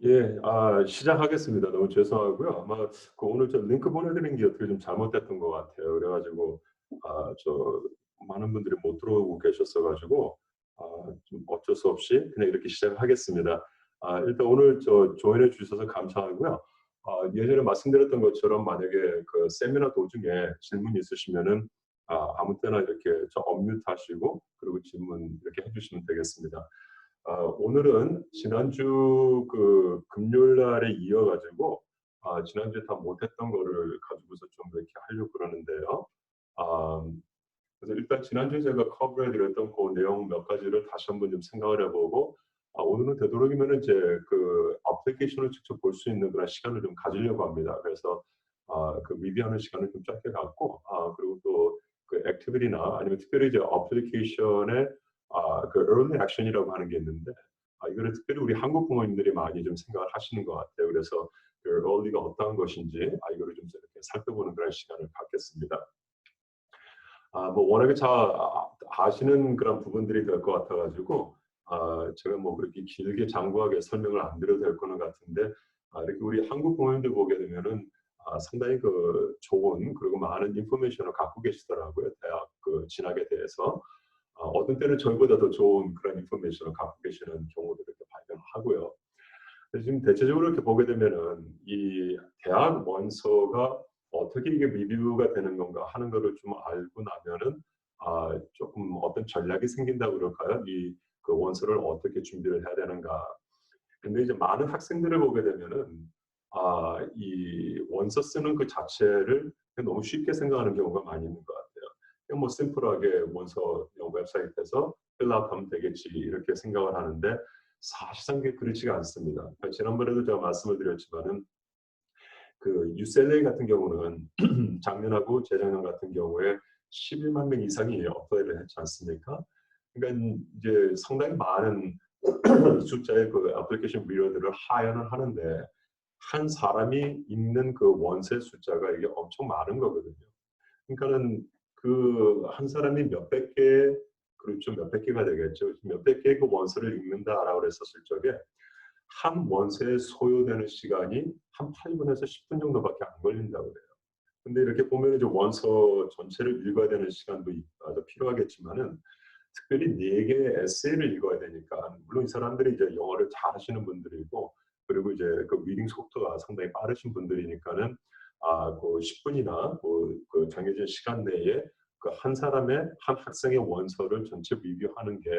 예, 시작하겠습니다. 너무 죄송하고요. 아마 오늘 저 링크 보내드린 게 어떻게 좀 잘못됐던 것 같아요. 그래가지고 저 많은 분들이 못 들어오고 계셨어가지고 좀 어쩔 수 없이 그냥 이렇게 시작하겠습니다. 일단 오늘 저 조인해 주셔서 감사하고요. 예전에 말씀드렸던 것처럼 만약에 그 세미나 도중에 질문 있으시면은 아무 때나 이렇게 저 언뮤트 하시고 그리고 질문 이렇게 해주시면 되겠습니다. 오늘은 지난주 그 금요일 날에 이어가지고 지난주에 다 못했던 거를 가지고서 좀 이렇게 하려고 그러는데요. 아, 그래서 일단 지난주에 제가 커버해 드렸던 그 내용 몇 가지를 다시 한번 좀 생각을 해보고 오늘은 되도록이면 이제 그 애플리케이션을 직접 볼 수 있는 그런 시간을 좀 가지려고 합니다. 그래서 그 리뷰하는 시간을 좀 짧게 갖고 그리고 또 그 액티비티나 아니면 특별히 이제 애플리케이션의 그 early action이라고 하는 게 있는데 이거를 특별히 우리 한국 부모님들이 많이 좀 생각을 하시는 것 같아요. 그래서 그 early가 어떠한 것인지 이거를 좀 이렇게 살펴보는 그런 시간을 갖겠습니다. 뭐 워낙에 잘 아시는 그런 부분들이 될 것 같아가지고 제가 뭐 그렇게 길게 장구하게 설명을 안 드려도 될 거는 같은데 이렇게 우리 한국 공연들 보게 되면은 상당히 그 좋은 그리고 많은 인포메이션을 갖고 계시더라고요. 대학 그 진학에 대해서 어떤 때는 저희보다 더 좋은 그런 인포메이션을 갖고 계시는 경우도 이렇게 발견하고요. 그래서 지금 대체적으로 이렇게 보게 되면은 이 대학 원서가 어떻게 이게 리뷰가 되는 건가 하는 거를 좀 알고 나면은 조금 어떤 전략이 생긴다고 그럴까요? 이 그 원서를 어떻게 준비를 해야 되는가. 근데 이제 많은 학생들을 보게 되면은 이 원서 쓰는 그 자체를 그냥 너무 쉽게 생각하는 경우가 많이 있는 것 같아요. 그냥 뭐 심플하게 원서 웹사이트에서 필라우하면 되겠지 이렇게 생각을 하는데 사실상 그게 그렇지가 않습니다. 그러니까 지난번에도 제가 말씀을 드렸지만은 그 UCLA 같은 경우는 작년하고 재작년 같은 경우에 11만 명 이상이 어플라이를 했지 않습니까? 그러니까 이제 상당히 많은 숫자의 그 애플리케이션 미러들을 하연을 하는데 한 사람이 읽는 그 원서의 숫자가 이게 엄청 많은 거거든요. 그러니까는 그 한 사람이 몇백 개, 그렇죠, 몇백 개가 되겠죠. 몇백 개의 그 원서를 읽는다라고 했었을 적에 한 원서에 소요되는 시간이 한 8분에서 10분 정도밖에 안 걸린다고 그래요. 근데 이렇게 보면 이제 원서 전체를 읽어야 되는 시간도 더 필요하겠지만은 특별히 네 개의 에세이를 읽어야 되니까 물론 이 사람들이 이제 영어를 잘하시는 분들이고 그리고 이제 그 리딩 속도가 상당히 빠르신 분들이니까는 그 10분이나 그 정해진 시간 내에 그 한 사람의 한 학생의 원서를 전체 리뷰하는 게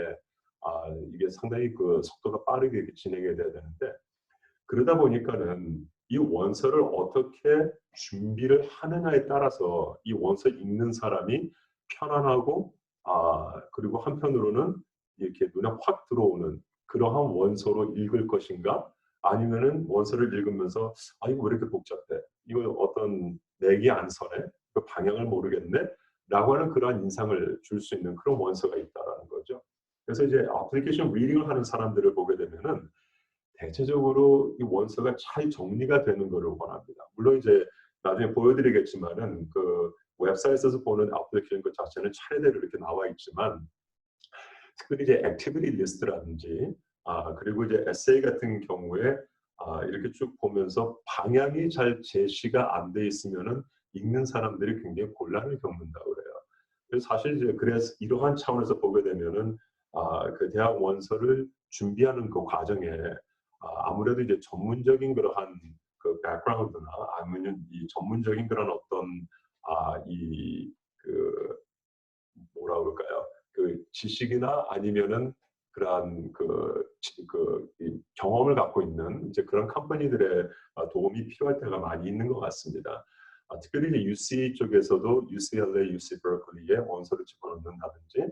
이게 상당히 그 속도가 빠르게 진행이 돼야 되는데 그러다 보니까는 이 원서를 어떻게 준비를 하느냐에 따라서 이 원서 읽는 사람이 편안하고 그리고 한편으로는 이렇게 눈에 확 들어오는 그러한 원서로 읽을 것인가 아니면은 원서를 읽으면서 이거 왜 이렇게 복잡해 이거 어떤 맥이 안 서네 그 방향을 모르겠네 라고 하는 그러한 인상을 줄 수 있는 그런 원서가 있다라는 거죠. 그래서 이제 애플리케이션 리딩을 하는 사람들을 보게 되면은 대체적으로 이 원서가 잘 정리가 되는 것을 원합니다. 물론 이제 나중에 보여드리겠지만은 그 웹사이트에서 보는 애플리케이션 그 자체는 차례대로 이렇게 나와 있지만 특별히 이제 액티비티 리스트라든지 그리고 이제 에세이 같은 경우에 이렇게 쭉 보면서 방향이 잘 제시가 안 돼 있으면은 읽는 사람들이 굉장히 곤란을 겪는다고 그래요. 그래서 사실 이제 그래서 이러한 차원에서 보게 되면은 그 대학 원서를 준비하는 그 과정에 아무래도 이제 전문적인 그러한 그 백그라운드나 아니면 이 전문적인 그런 어떤 이그 뭐라 그럴까요? 그 지식이나 아니면은 그러한 이 경험을 갖고 있는 이제 그런 컴퍼니들의 도움이 필요할 때가 많이 있는 것 같습니다. 특별히 이제 UC 쪽에서도 UCLA, UC berkeley에 원서를 집어넣는다든지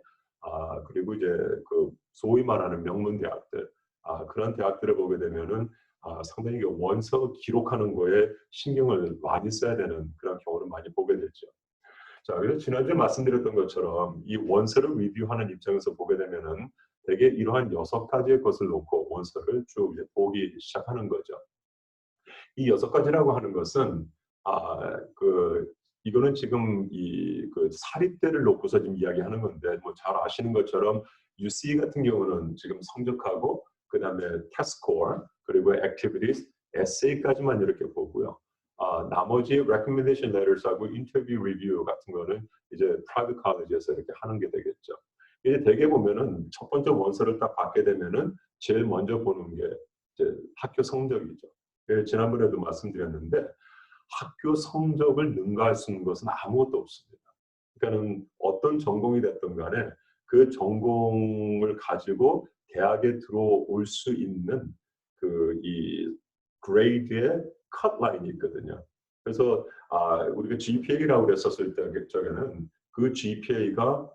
그리고 이제 그 소위 말하는 명문 대학들 그런 대학들을 보게 되면은 상당히 원서 기록하는 거에 신경을 많이 써야 되는 그런 경우를 많이 보게 되죠. 자, 그래서 지난주에 말씀드렸던 것처럼 이 원서를 리뷰하는 입장에서 보게 되면은 대개 이러한 6가지의 것을 놓고 원서를 쭉 이제 보기 시작하는 거죠. 이 6가지라고 하는 것은 그 이거는 지금 이 그 사립대를 놓고서 지금 이야기하는 건데 뭐 잘 아시는 것처럼 UC 같은 경우는 지금 성적하고 그다음에 테스트 스코어 그리고 그리고 activities, essay까지만 이렇게 보고요. 나머지 recommendation letters하고 interview review 같은 거는 이제 private college에서 이렇게 하는 게 되겠죠. 이제 대개 보면은 첫 번째 원서를 딱 받게 되면은 제일 먼저 보는 게 이제 학교 성적이죠. 지난번에도 말씀드렸는데 학교 성적을 능가할 수 있는 것은 아무것도 없습니다. 그러니까는 어떤 전공이 됐든 간에 그 전공을 가지고 대학에 들어올 수 있는 그 이 그레이드의 컷 라인이 있거든요. 그래서 우리가 GPA라고 그랬었을 적에는 그 GPA가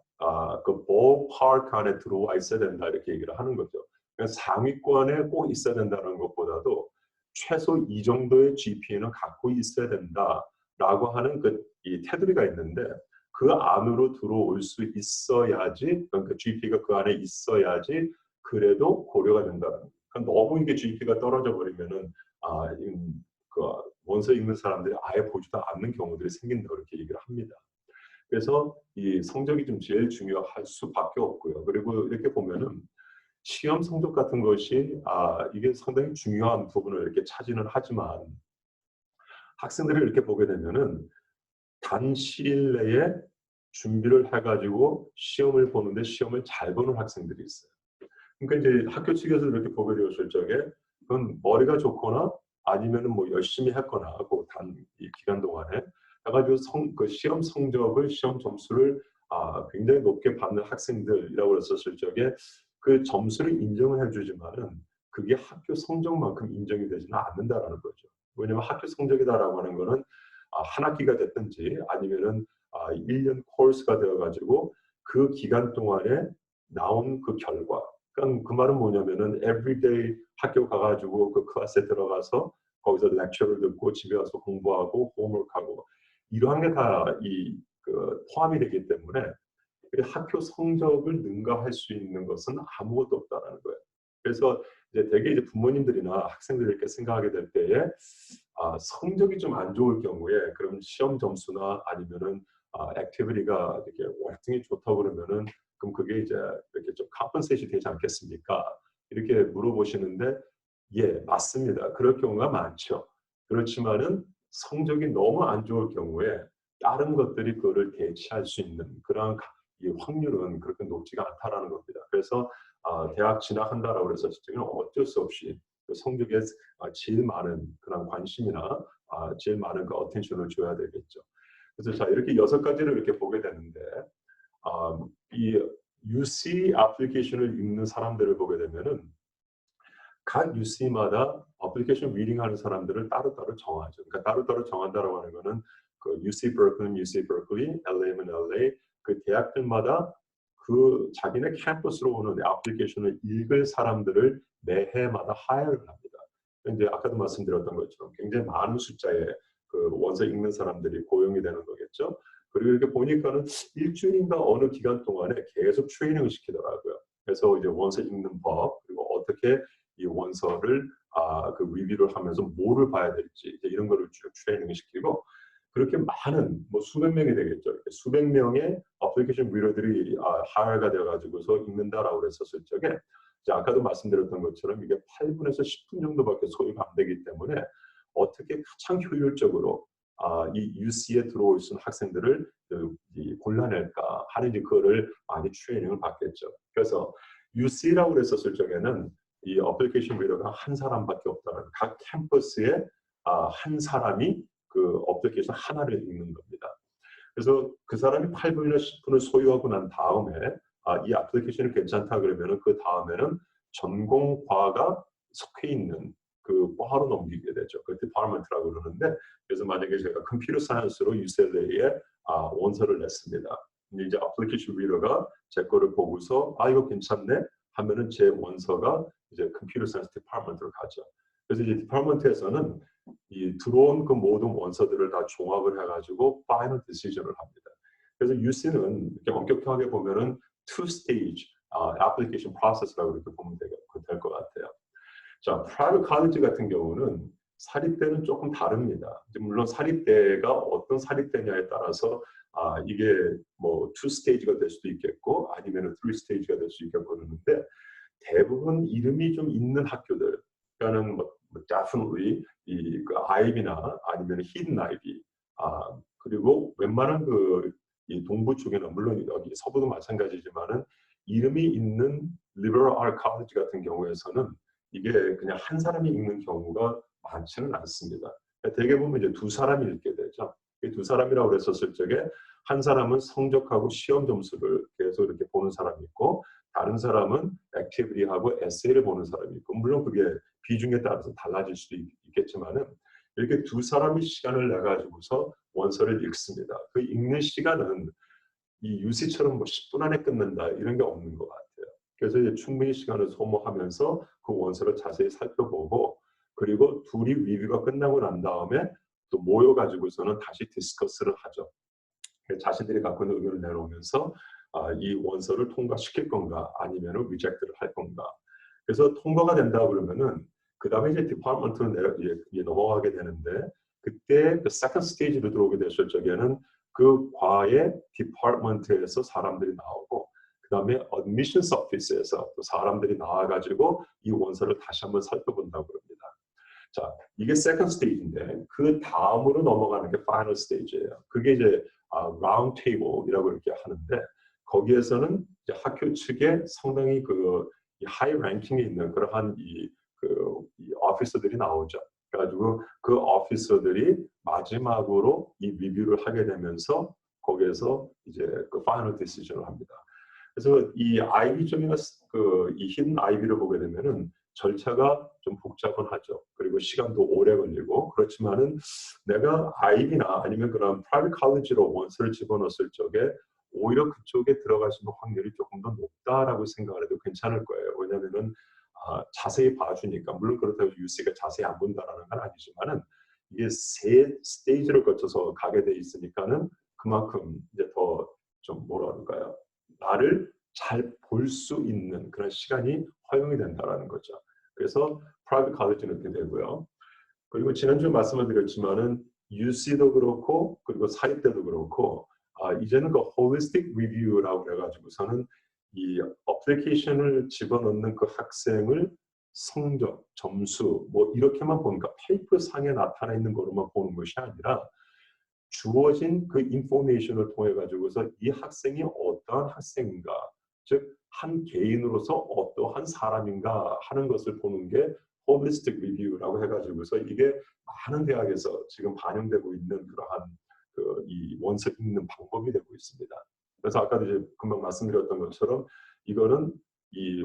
그 ballpark 안에 들어와 있어야 된다 이렇게 얘기를 하는 거죠. 그러니까 상위권에 꼭 있어야 된다는 것보다도 최소 이 정도의 GPA는 갖고 있어야 된다라고 하는 이 테두리가 있는데 그 안으로 들어올 수 있어야지, 그러니까 GPA가 그 안에 있어야지 그래도 고려가 된다는 거예요. 그러니까 너무 이게 GPA가 떨어져 버리면은 그 원서 읽는 사람들이 아예 보지도 않는 경우들이 생긴다고 이렇게 얘기를 합니다. 그래서 이 성적이 좀 제일 중요할 수밖에 없고요. 그리고 이렇게 보면은 시험 성적 같은 것이 이게 상당히 중요한 부분을 이렇게 차지는 하지만 학생들을 이렇게 보게 되면은 단 시일 내에 준비를 해가지고 시험을 보는데 시험을 잘 보는 학생들이 있어요. 그러니까 이제 학교 측에서 이렇게 보게 되었을 적에 그건 머리가 좋거나 아니면은 뭐 열심히 했거나 그 단 이 기간 동안에 해가지고 그 시험 성적을 시험 점수를 굉장히 높게 받는 학생들이라고 했었을 적에 그 점수를 인정을 해주지만은 그게 학교 성적만큼 인정이 되지는 않는다라는 거죠. 왜냐하면 학교 성적이다라고 하는 거는 한 학기가 됐든지 아니면은 1년 코र्스가 되어가지고 그 기간 동안에 나온 그 결과. 그러니까 그 말은 뭐냐면은 everyday 학교 가가지고 그 클래스에 들어가서 거기서 렉처를 듣고 집에 와서 공부하고 홈워크하고 이러한 게 다 포함이 되기 때문에 학교 성적을 능가할 수 있는 것은 아무것도 없다라는 거예요. 그래서 이제 대개 이제 부모님들이나 학생들이 이렇게 생각하게 될 때에 성적이 좀 안 좋을 경우에 그럼 시험 점수나 아니면은 액티비티가 이렇게 월등히 좋다고 그러면은 그럼 그게 이제 이렇게 좀 컴pen세이션이 되지 않겠습니까? 이렇게 물어보시는데 예, 맞습니다. 그럴 경우가 많죠. 그렇지만은 성적이 너무 안 좋을 경우에 다른 것들이 그거를 대체할 수 있는 그런 이 확률은 그렇게 높지가 않다라는 겁니다. 그래서 대학 진학한다라고 해서 지금 어쩔 수 없이 그 성적에 제일 많은 그런 관심이나 제일 많은 그 어텐션을 줘야 되겠죠. 그래서 자 이렇게 6가지를 이렇게 보게 되는데 이 UC 애플리케이션을 읽는 사람들을 보게 되면은 각 UC마다 애플리케이션 리딩하는 사람들을 따로따로 정하죠. 그러니까 따로따로 정한다라고 하는 거는 그 UC 버클리는 UC 버클리, LA면 LA 그 대학들마다 그 자기네 캠퍼스로 오는 애플리케이션을 읽을 사람들을 매해마다 하야를 합니다. 이제 아까도 말씀드렸던 것처럼 굉장히 많은 숫자의 그 원서 읽는 사람들이 고용이 되는 거겠죠. 그리고 이렇게 보니까는 일주일인가 어느 기간 동안에 계속 트레이닝을 시키더라고요. 그래서 이제 원서 읽는 법 그리고 어떻게 이 원서를 그 리뷰를 하면서 뭐를 봐야 될지 이런 거를 쭉 트레이닝을 시키고 그렇게 많은 뭐 수백 명이 되겠죠. 수백 명의 애플리케이션 리더들이 하야가 되어가지고서 읽는다라고 그랬었을 적에 아까도 말씀드렸던 것처럼 이게 8분에서 10분 정도밖에 소요가 안 되기 때문에 어떻게 가장 효율적으로 이 UC에 들어올 수 있는 학생들을 골라낼까 하는 이제 그거를 많이 트레이닝을 받겠죠. 그래서 UC라고 그랬었을 적에는 이 애플리케이션 리더가 한 사람밖에 없다는 각 캠퍼스에 한 사람이 그 애플리케이션 하나를 읽는 겁니다. 그래서 그 사람이 8분이나 10분을 소유하고 난 다음에 이 애플리케이션이 괜찮다 그러면은 그 다음에는 전공과가 속해 있는 그 과로 넘기게 되죠. 그 디파트먼트라고 그러는데 그래서 만약에 제가 컴퓨터 사이언스로 UCLA에 원서를 냈습니다. 이제 애플리케이션 리더가 제 거를 보고서 이거 괜찮네 하면은 제 원서가 이제 컴퓨터 사이언스 디파트먼트로 가죠. 그래서 이제 디파트먼트에서는 이 들어온 그 모든 원서들을 다 종합을 해가지고 파이널 디시전을 합니다. 그래서 UC는 이렇게 엄격하게 보면은 two stage application process라고 이렇게 보면 될 것 같아요. 자, 프라이빗 칼리지 같은 경우는 사립대는 조금 다릅니다. 물론 사립대가 어떤 사립대냐에 따라서 이게 뭐 two stage가 될 수도 있겠고 아니면 three stage가 될 수 있겠고 그러는데 대부분 이름이 좀 있는 학교들, 그러니까는 뭐 definitely 그 IB나 아니면 hidden IB 그리고 웬만한 이 동부 쪽에는 물론 여기 서부도 마찬가지지만은 이름이 있는 liberal art college 같은 경우에서는 이게 그냥 한 사람이 읽는 경우가 많지는 않습니다. 대개 보면 이제 두 사람이 읽게 되죠. 이 두 사람이라고 그랬었을 적에 한 사람은 성적하고 시험 점수를 계속 이렇게 보는 사람이 있고 다른 사람은 액티비티하고 에세이를 보는 사람이 있고 물론 그게 비중에 따라서 달라질 수도 있겠지만은 이렇게 두 사람이 시간을 내 가지고서 원서를 읽습니다. 그 읽는 시간은 이 유시처럼 뭐 10분 안에 끝낸다 이런 게 없는 것 같아요. 그래서 이제 충분히 시간을 소모하면서 그 원서를 자세히 살펴보고 그리고 둘이 리뷰가 끝나고 난 다음에 또 모여 가지고서는 다시 디스커스를 하죠. 자신들이 갖고 있는 의견을 내놓으면서 이 원서를 통과시킬 건가 아니면 리젝트를 할 건가. 그래서 통과가 된다 그러면은 그 다음에 이제 디파트먼트로 넘어가게 되는데 그때 그 세컨드 스테이지로 들어오게 됐을 적에는 그 과의 디파트먼트에서 사람들이 나오고 그 다음에 admissions office에서 또 사람들이 나와가지고 이 원서를 다시 한번 살펴본다고 합니다. 자, 이게 세컨드 스테이지인데 그 다음으로 넘어가는 게 파이널 스테이지예요. 그게 이제 라운드 테이블이라고 이렇게 하는데 거기에서는 이제 학교 측에 상당히 이 하이 랭킹에 있는 그러한 이 오피서들이 나오죠. 그래가지고 그 오피서들이 마지막으로 이 리뷰를 하게 되면서 거기에서 이제 그 파이널 디시전을 합니다. 그래서 이 IB 쪽이나 이 히든 IB를 보게 되면은 절차가 좀 복잡은 하죠. 그리고 시간도 오래 걸리고 그렇지만은 내가 IB나 아니면 그런 프라이빗 컬리지로 원서를 집어넣었을 적에 오히려 그쪽에 들어갈 수 있는 확률이 조금 더 높다라고 생각을 해도 괜찮을 거예요. 왜냐하면은 자세히 봐주니까 물론 그렇다고 UC가 자세히 안 본다라는 건 아니지만은 이게 세 스테이지를 거쳐서 가게 돼 있으니까는 그만큼 이제 더 좀 뭐라 그럴까요? 나를 잘 볼 수 있는 그런 시간이 허용이 된다라는 거죠. 그래서 프라이빗 컬리지는 그렇게 되고요. 그리고 지난주에 말씀을 드렸지만은 UC도 그렇고 그리고 사립대도 그렇고 이제는 그 홀리스틱 리뷰라고 해가지고서는 이 어플리케이션을 집어넣는 그 학생을 성적, 점수 뭐 이렇게만 보니까 페이퍼 상에 나타나 있는 거로만 보는 것이 아니라 주어진 그 인포메이션을 통해 가지고서 이 학생이 어떠한 학생인가 즉 한 개인으로서 어떠한 사람인가 하는 것을 보는 게 홀리스틱 리뷰라고 해가지고서 이게 많은 대학에서 지금 반영되고 있는 그러한 이 원서 읽는 방법이 되고 있습니다. 그래서 아까도 이제 금방 말씀드렸던 것처럼 이거는 이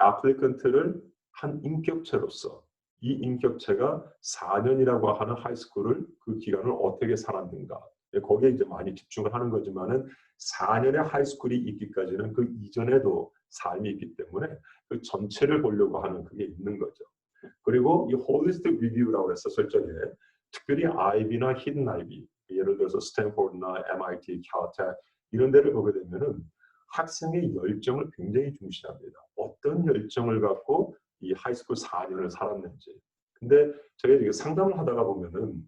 애플리컨트를 한 인격체로서 이 인격체가 4년이라고 하는 하이스쿨을 그 기간을 어떻게 살았는가 거기에 이제 많이 집중을 하는 거지만은 4년의 하이스쿨이 있기까지는 그 이전에도 삶이 있기 때문에 그 전체를 보려고 하는 그게 있는 거죠. 그리고 이 홀리스틱 리뷰라고 했었을 적에 특별히 IB나 히든 IB 예를 들어서 스탠포드나 MIT, caltech 이런 데를 보게 되면은 학생의 열정을 굉장히 중시합니다. 어떤 열정을 갖고 이 하이스쿨 4년을 살았는지. 근데 저희가 이게 상담을 하다가 보면은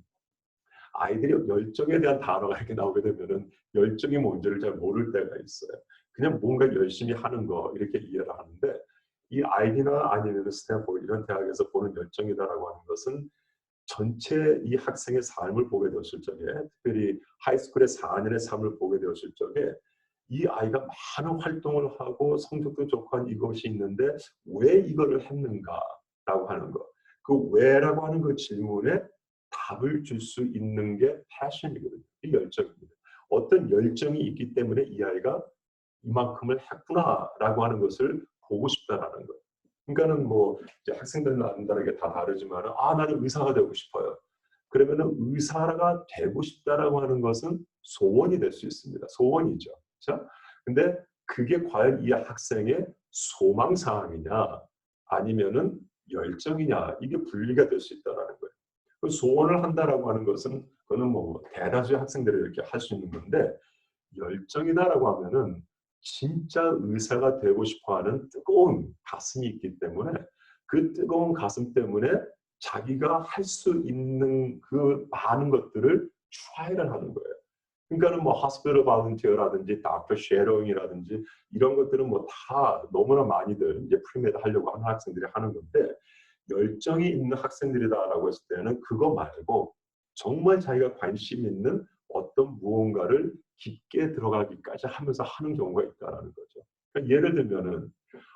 아이들이 열정에 대한 단어가 이렇게 나오게 되면은 열정이 뭔지를 잘 모를 때가 있어요. 그냥 뭔가 열심히 하는 거 이렇게 이해를 하는데 이 IB나 아니면 스탠포드 이런 대학에서 보는 열정이다라고 하는 것은 전체 이 학생의 삶을 보게 되었을 적에 특별히 하이스쿨의 4년의 삶을 보게 되었을 적에 이 아이가 많은 활동을 하고 성적도 좋고 한 이것이 있는데 왜 이거를 했는가라고 하는 것. 그 왜라고 하는 그 질문에 답을 줄 수 있는 게 패션이거든요. 이 열정입니다. 어떤 열정이 있기 때문에 이 아이가 이만큼을 했구나라고 하는 것을 보고 싶다라는 거예요. 그러니까는 뭐 이제 학생들마다 이게 다 다르지만 나는 의사가 되고 싶어요. 그러면은 의사가 되고 싶다라고 하는 것은 소원이 될 수 있습니다. 소원이죠. 그렇죠? 근데 그게 과연 이 학생의 소망 사항이냐 아니면은 열정이냐 이게 분리가 될 수 있다라는 거예요. 그 소원을 한다라고 하는 것은 그거는 뭐 대다수의 학생들이 이렇게 할 수 있는 건데 열정이다라고 하면은 진짜 의사가 되고 싶어하는 뜨거운 가슴이 있기 때문에 그 뜨거운 가슴 때문에 자기가 할 수 있는 그 많은 것들을 트라이를 하는 거예요. 그러니까는 뭐 hospital volunteer라든지 doctor shadowing이라든지 이런 것들은 뭐 다 너무나 많이들 이제 프리메드 하려고 하는 학생들이 하는 건데 열정이 있는 학생들이다라고 했을 때는 그거 말고 정말 자기가 관심 있는 어떤 무언가를 깊게 들어가기까지 하면서 하는 경우가 있다라는 거죠. 그러니까 예를 들면은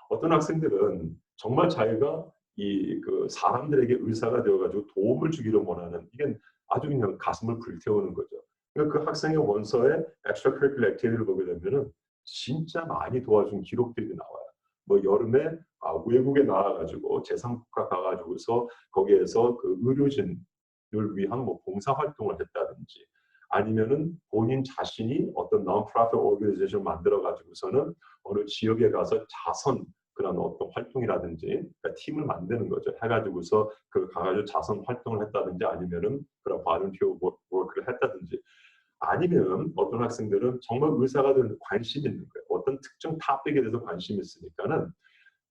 어떤 학생들은 정말 자기가 이 그 사람들에게 의사가 되어가지고 도움을 주기를 원하는 이게 아주 그냥 가슴을 불태우는 거죠. 그러니까 그 학생의 원서에 extracurricular activity를 보게 되면은 진짜 많이 도와준 기록들이 나와요. 뭐 여름에 외국에 나와가지고 제3국가 가가지고서 거기에서 그 의료진을 위한 뭐 봉사 활동을 했다든지 아니면은 본인 자신이 어떤 non-profit organization 만들어 가지고서는 어느 지역에 가서 자선 그런 어떤 활동이라든지 그러니까 팀을 만드는 거죠. 해가지고서 그 가가지고 자선 활동을 했다든지 아니면은 그런 volunteer work를 했다든지 아니면 어떤 학생들은 정말 의사가 되는 관심이 있는 거예요. 어떤 특정 토픽에 대해서 관심이 있으니까는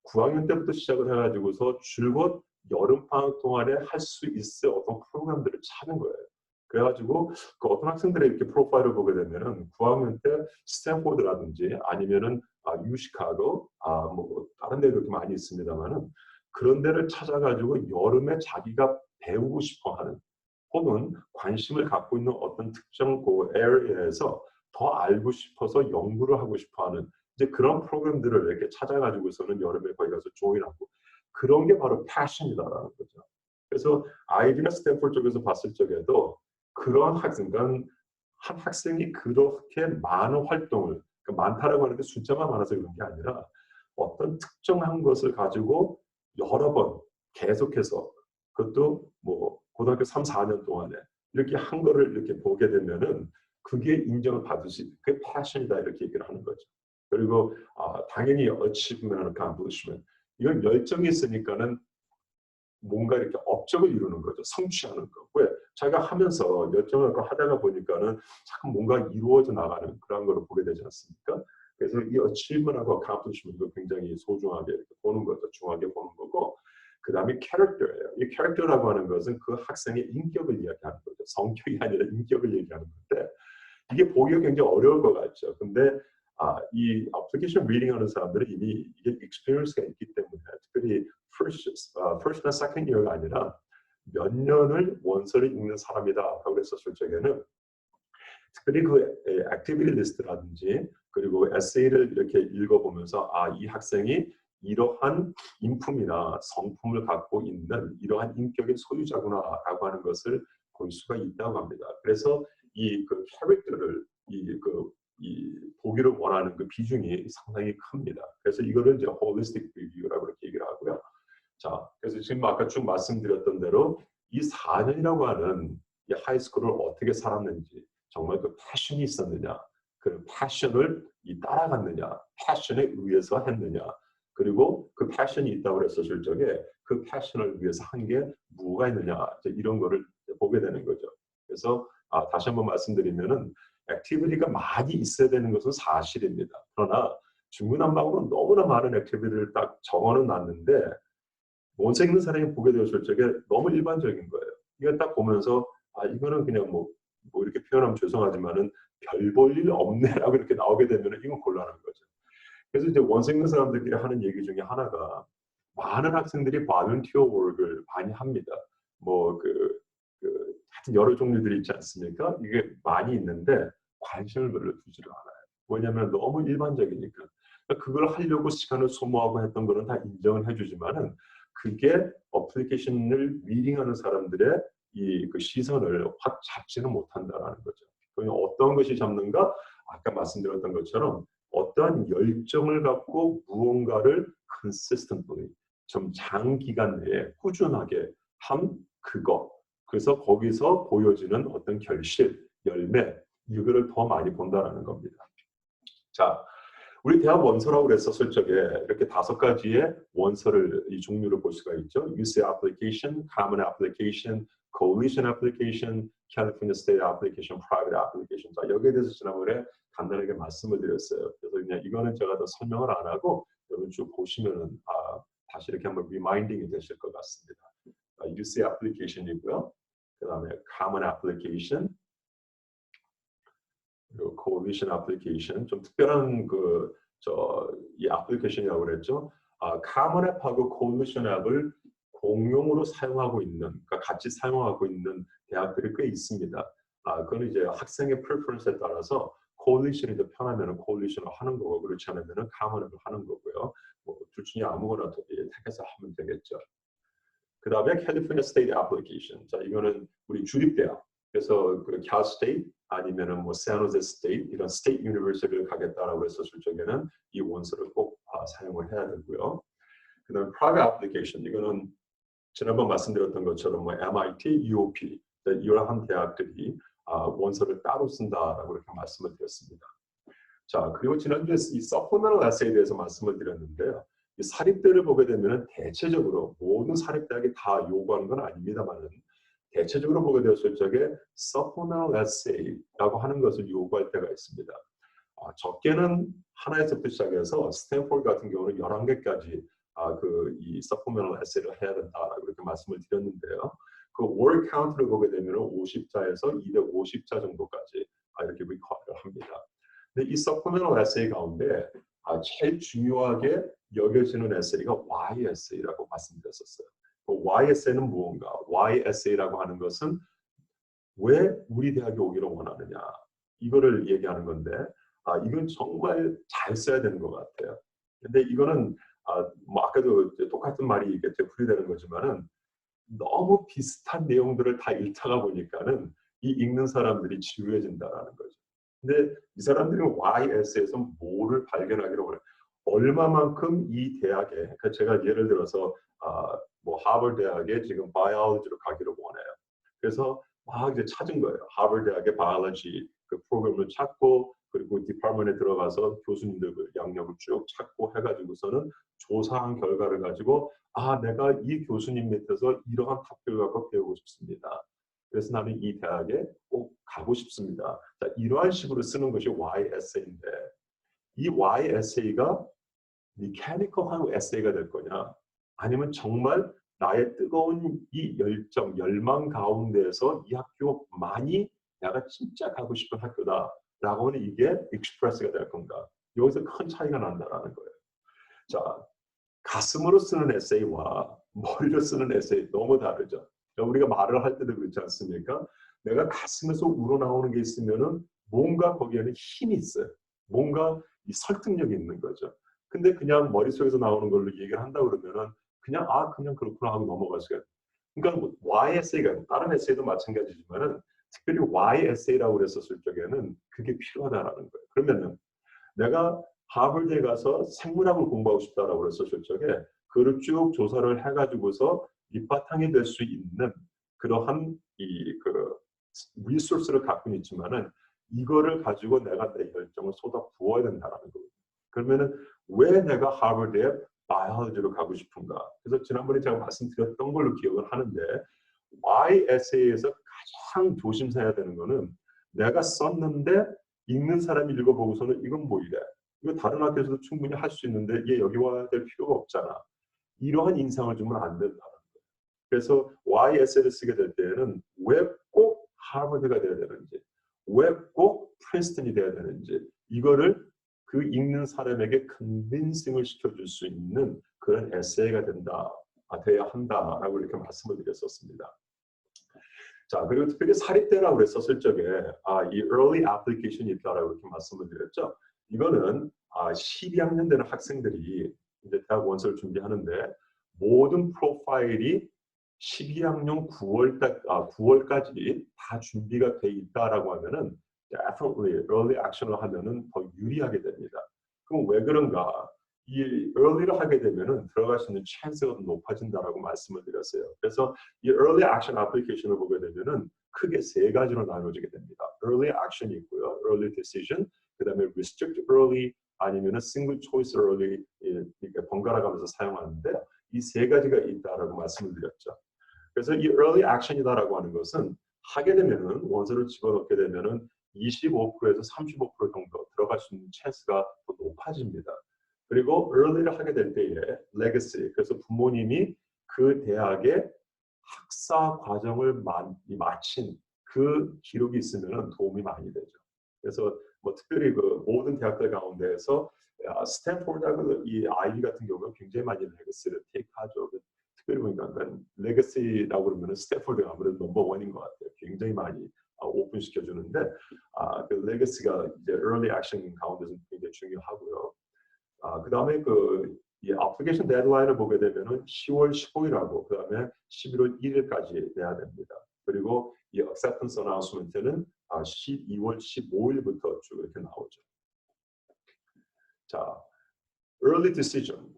9학년 때부터 시작을 해가지고서 줄곧 여름방학 동안에 할 수 있을 어떤 프로그램들을 찾는 거예요. 그래가지고 그 어떤 학생들의 이렇게 프로파일을 보게 되면은 9학년 때 스탠포드라든지 아니면은 유시카고 뭐 다른 데도 그렇게 많이 있습니다만은 그런 데를 찾아가지고 여름에 자기가 배우고 싶어하는 혹은 관심을 갖고 있는 어떤 특정 그 에리어에서 더 알고 싶어서 연구를 하고 싶어하는 이제 그런 프로그램들을 이렇게 찾아가지고서는 여름에 거기 가서 조인하고 그런 게 바로 패션이다라는 거죠. 그래서 아이비나 스탠포드 쪽에서 봤을 적에도 그런 학생, 그러니까 한 학생이 그렇게 많은 활동을 그러니까 많다라고 하는 게 숫자가 많아서 그런 게 아니라 어떤 특정한 것을 가지고 여러 번 계속해서 그것도 뭐 고등학교 3, 4년 동안에 이렇게 한 거를 이렇게 보게 되면은 그게 인정을 받을 수 있는 그게 패션이다 이렇게 얘기를 하는 거죠. 그리고 당연히 achievement, accomplishment 이건 열정이 있으니까는 뭔가 이렇게 업적을 이루는 거죠. 성취하는 거. 왜? 자기가 하면서 열정을 하다가 보니까는 자꾸 뭔가 이루어져 나가는 그런 걸 보게 되지 않습니까? 그래서 이 achievement하고 accomplishment을 굉장히 소중하게 이렇게 보는 거죠. 중요하게 보는 거고. 그 다음에 캐릭터예요. 이 캐릭터라고 하는 것은 그 학생의 인격을 이야기하는 거죠. 성격이 아니라 인격을 얘기하는 건데 이게 보기가 굉장히 어려울 것 같죠. 근데 이 애플리케이션 리딩하는 사람들은 이미 이게 익스피리언스가 있기 때문에 특별히 first나 second year가 아니라 몇 년을 원서를 읽는 사람이다라고 했었을 적에는 특별히 그 액티비티 리스트라든지 그리고 에세이를 이렇게 읽어보면서 이 학생이 이러한 인품이나 성품을 갖고 있는 이러한 인격의 소유자구나라고 하는 것을 볼 수가 있다고 합니다. 그래서 이 그 캐릭터를 이 보기를 원하는 그 비중이 상당히 큽니다. 그래서 이거를 이제 holistic review라고 이렇게 얘기를 하고요. 자, 그래서 지금 아까 쭉 말씀드렸던 대로 이 4년이라고 하는 이 하이스쿨을 어떻게 살았는지 정말 그 패션이 있었느냐, 그 패션을 따라갔느냐, 패션에 의해서 했느냐, 그리고 그 패션이 있다고 했었을 적에 그 패션을 위해서 한 게 뭐가 있느냐, 이런 거를 보게 되는 거죠. 그래서 다시 한번 말씀드리면은 액티비티가 많이 있어야 되는 것은 사실입니다. 그러나 중구난방으로 너무나 많은 액티비티를 딱 적어는 놨는데 원서 읽는 사람이 보게 되었을 적에 너무 일반적인 거예요. 이거 딱 보면서 이거는 그냥 뭐 이렇게 표현하면 죄송하지만은 별 볼 일 없네라고 이렇게 나오게 되면 이건 곤란한 거죠. 그래서 이제 원서 읽는 사람들끼리 하는 얘기 중에 하나가 많은 학생들이 volunteer work을 많이 합니다. 하여튼 여러 종류들이 있지 않습니까? 이게 많이 있는데 관심을 별로 두지를 않아요. 왜냐하면 너무 일반적이니까. 그러니까 그걸 하려고 시간을 소모하고 했던 거는 다 인정을 해주지만은 그게 어플리케이션을 리딩하는 사람들의 그 시선을 확 잡지는 못한다라는 거죠. 그러면 어떤 것이 잡는가? 아까 말씀드렸던 것처럼 어떠한 열정을 갖고 무언가를 consistently 좀 장기간 내에 꾸준하게 한 그거. 그래서 거기서 보여지는 어떤 결실, 열매 이거를 더 많이 본다라는 겁니다. 자, 우리 대학 원서라고 그랬었을 적에 이렇게 5가지의 원서를 이 종류를 볼 수가 있죠. UC application, common application, coalition application, California State application, private application. 자, 여기에 대해서 지난번에 간단하게 말씀을 드렸어요. 그래서 그냥 이거는 제가 더 설명을 안 하고 여러분 쭉 보시면은 다시 이렇게 한번 리마인딩이 되실 것 같습니다. UC application이고요. 그다음에 common application, 그리고 coalition application 좀 특별한 이 애플리케이션이라고 그랬죠. common app하고 coalition app을 공용으로 사용하고 있는, 그러니까 같이 사용하고 있는 대학들이 꽤 있습니다. 그건 이제 학생의 프레퍼런스에 따라서 콜리션이 더 편하면 콜리션을 하는 거고 그렇지 않으면 카먼을 하는 거고요. 둘 중에 아무거나 택해서 하면 되겠죠. 그 다음에 캘리포니아 스테이트 애플리케이션. 자, 이거는 우리 주립대학. 그래서 그 캘 스테이트 아니면은 뭐 샌호제 스테이트 이런 스테이트 유니버시티를 가겠다라고 했었을 적에는 이 원서를 꼭 사용을 해야 되고요. 그다음에 프라이빗 애플리케이션. 이거는 지난번 말씀드렸던 것처럼 뭐 MIT, UOP 이러한 대학들이 원서를 따로 쓴다라고 이렇게 말씀을 드렸습니다. 자, 그리고 지난주에 이 서포멘털 에세이에 대해서 말씀을 드렸는데요. 이 사립대를 보게 되면 대체적으로 모든 사립대학이 다 요구하는 건 아닙니다만은 대체적으로 보게 되었을 적에 서포멘털 에세이라고 하는 것을 요구할 때가 있습니다. 적게는 하나에서부터 시작해서 스탠포드 같은 경우는 11개까지 이 서포멘털 에세이를 해야 된다라고 이렇게 말씀을 드렸는데요. 그 word count를 보게 되면 50자에서 250자 정도까지 이렇게 리쿼어를 합니다. 근데 이 서포멘털 에세이 가운데 제일 중요하게 여겨지는 에세이가 Y 에세이라고 말씀드렸었어요. 그 Y 에세이는 무언가? Y 에세이라고 하는 것은 왜 우리 대학에 오기를 원하느냐? 이거를 얘기하는 건데 이건 정말 잘 써야 되는 것 같아요. 근데 이거는 뭐 아까도 똑같은 말이 되풀이되는 거지만은 너무 비슷한 내용들을 다 읽다가 보니까는 이 읽는 사람들이 지루해진다라는 거죠. 근데 이 사람들이 YS에서 뭐를 발견하기로 원해요. 얼마만큼 이 대학에, 그러니까 제가 예를 들어서 뭐 하버드 대학에 지금 바이올로지로 가기를 원해요. 그래서 막 이제 찾은 거예요. 하버드 대학의 바이올로지 그 프로그램을 찾고 그리고 디파트먼트에 들어가서 교수님들 양력을 쭉 찾고 해가지고서는 조사한 결과를 가지고 내가 이 교수님 밑에서 이러한 학교를 갖고 배우고 싶습니다. 그래서 나는 이 대학에 꼭 가고 싶습니다. 자, 이러한 식으로 쓰는 것이 Y 에세이인데 이 Y 에세이가 메커니컬한 에세이가 될 거냐 아니면 정말 나의 뜨거운 이 열정, 열망 가운데에서 이 학교만이 내가 진짜 가고 싶은 학교다라고 하는 이게 익스프레스가 될 건가. 여기서 큰 차이가 난다라는 거예요. 자, 가슴으로 쓰는 에세이와 머리로 쓰는 에세이 너무 다르죠. 우리가 말을 할 때도 그렇지 않습니까? 내가 가슴에서 우러나오는 게 있으면은 뭔가 거기에는 힘이 있어요. 뭔가 이 설득력이 있는 거죠. 근데 그냥 머릿속에서 나오는 걸로 얘기를 한다 그러면은 그냥 그냥 그렇구나 하고 넘어가시게. 그러니까 뭐 Y 에세이가 다른 에세이도 마찬가지지만은 특별히 Y 에세이라고 그랬었을 적에는 그게 필요하다라는 거예요. 그러면은 내가 하버드에 가서 생물학을 공부하고 싶다라고 그랬었을 적에 그걸 쭉 조사를 해가지고서 밑바탕이 될 수 있는 그러한 리소스를 갖고 있지만은 이거를 가지고 내가 내 열정을 쏟아 부어야 된다는 거예요. 그러면은 왜 내가 하버드에 바이올로지로 가고 싶은가? 그래서 지난번에 제가 말씀드렸던 걸로 기억을 하는데 Y 에세이에서 가장 조심해야 되는 거는 내가 썼는데 읽는 사람이 읽어보고서는 이건 뭐 이래? 이거 다른 학교에서도 충분히 할 수 있는데 얘 여기 와야 될 필요가 없잖아. 이러한 인상을 주면 안 된다는 거예요. 그래서 Y 에세이를 쓰게 될 때에는 왜 꼭 하버드가 돼야 되는지, 왜 꼭 프린스턴이 돼야 되는지 이거를 그 읽는 사람에게 컨빈싱을 시켜줄 수 있는 그런 에세이가 돼야 한다라고 이렇게 말씀을 드렸었습니다. 자, 그리고 특별히 사립대라고 그랬었을 적에 이 early application이 있다라고 이렇게 말씀을 드렸죠. 이거는 12학년 되는 학생들이 이제 대학 원서를 준비하는데 모든 프로파일이 12학년 9월까지 다 준비가 돼 있다라고 하면은 definitely early action을 하면은 더 유리하게 됩니다. 그럼 왜 그런가? 이 early를 하게 되면은 들어갈 수 있는 chance가 더 높아진다라고 말씀을 드렸어요. 그래서 이 early action application을 보게 되면은 크게 세 가지로 나눠지게 됩니다. early action이 있고요, early decision, 그다음에 restrict early 아니면은 single choice early 이렇게 번갈아 가면서 사용하는데 이 세 가지가 있다라고 말씀을 드렸죠. 그래서 이 early action이다라고 하는 것은 하게 되면은 원서를 집어넣게 되면은 25%에서 35% 정도 들어갈 수 있는 chance가 더 높아집니다. 그리고 early를 하게 될 때에 legacy, 그래서 부모님이 그 대학의 학사 과정을 마친 그 기록이 있으면 도움이 많이 되죠. 그래서 뭐 특별히 그 모든 대학들 가운데에서 스탠포드하고 이 아이비 같은 경우는 굉장히 많이 레거시를 테이크하죠. 특별히 보니까 레거시라고 그러면 스탠포드가 아무래도 넘버 원인 것 같아요. 굉장히 많이 오픈시켜 주는데 그 레거시가 이제 early action 가운데서 굉장히 중요하고요. 그다음에 이 애플리케이션 데드라인을 보게 되면은 10월 15일하고 그다음에 11월 1일까지 내야 됩니다. 그리고 이 acceptance announcement는 12월 15일부터 쭉 이렇게 나오죠. 자, early decision.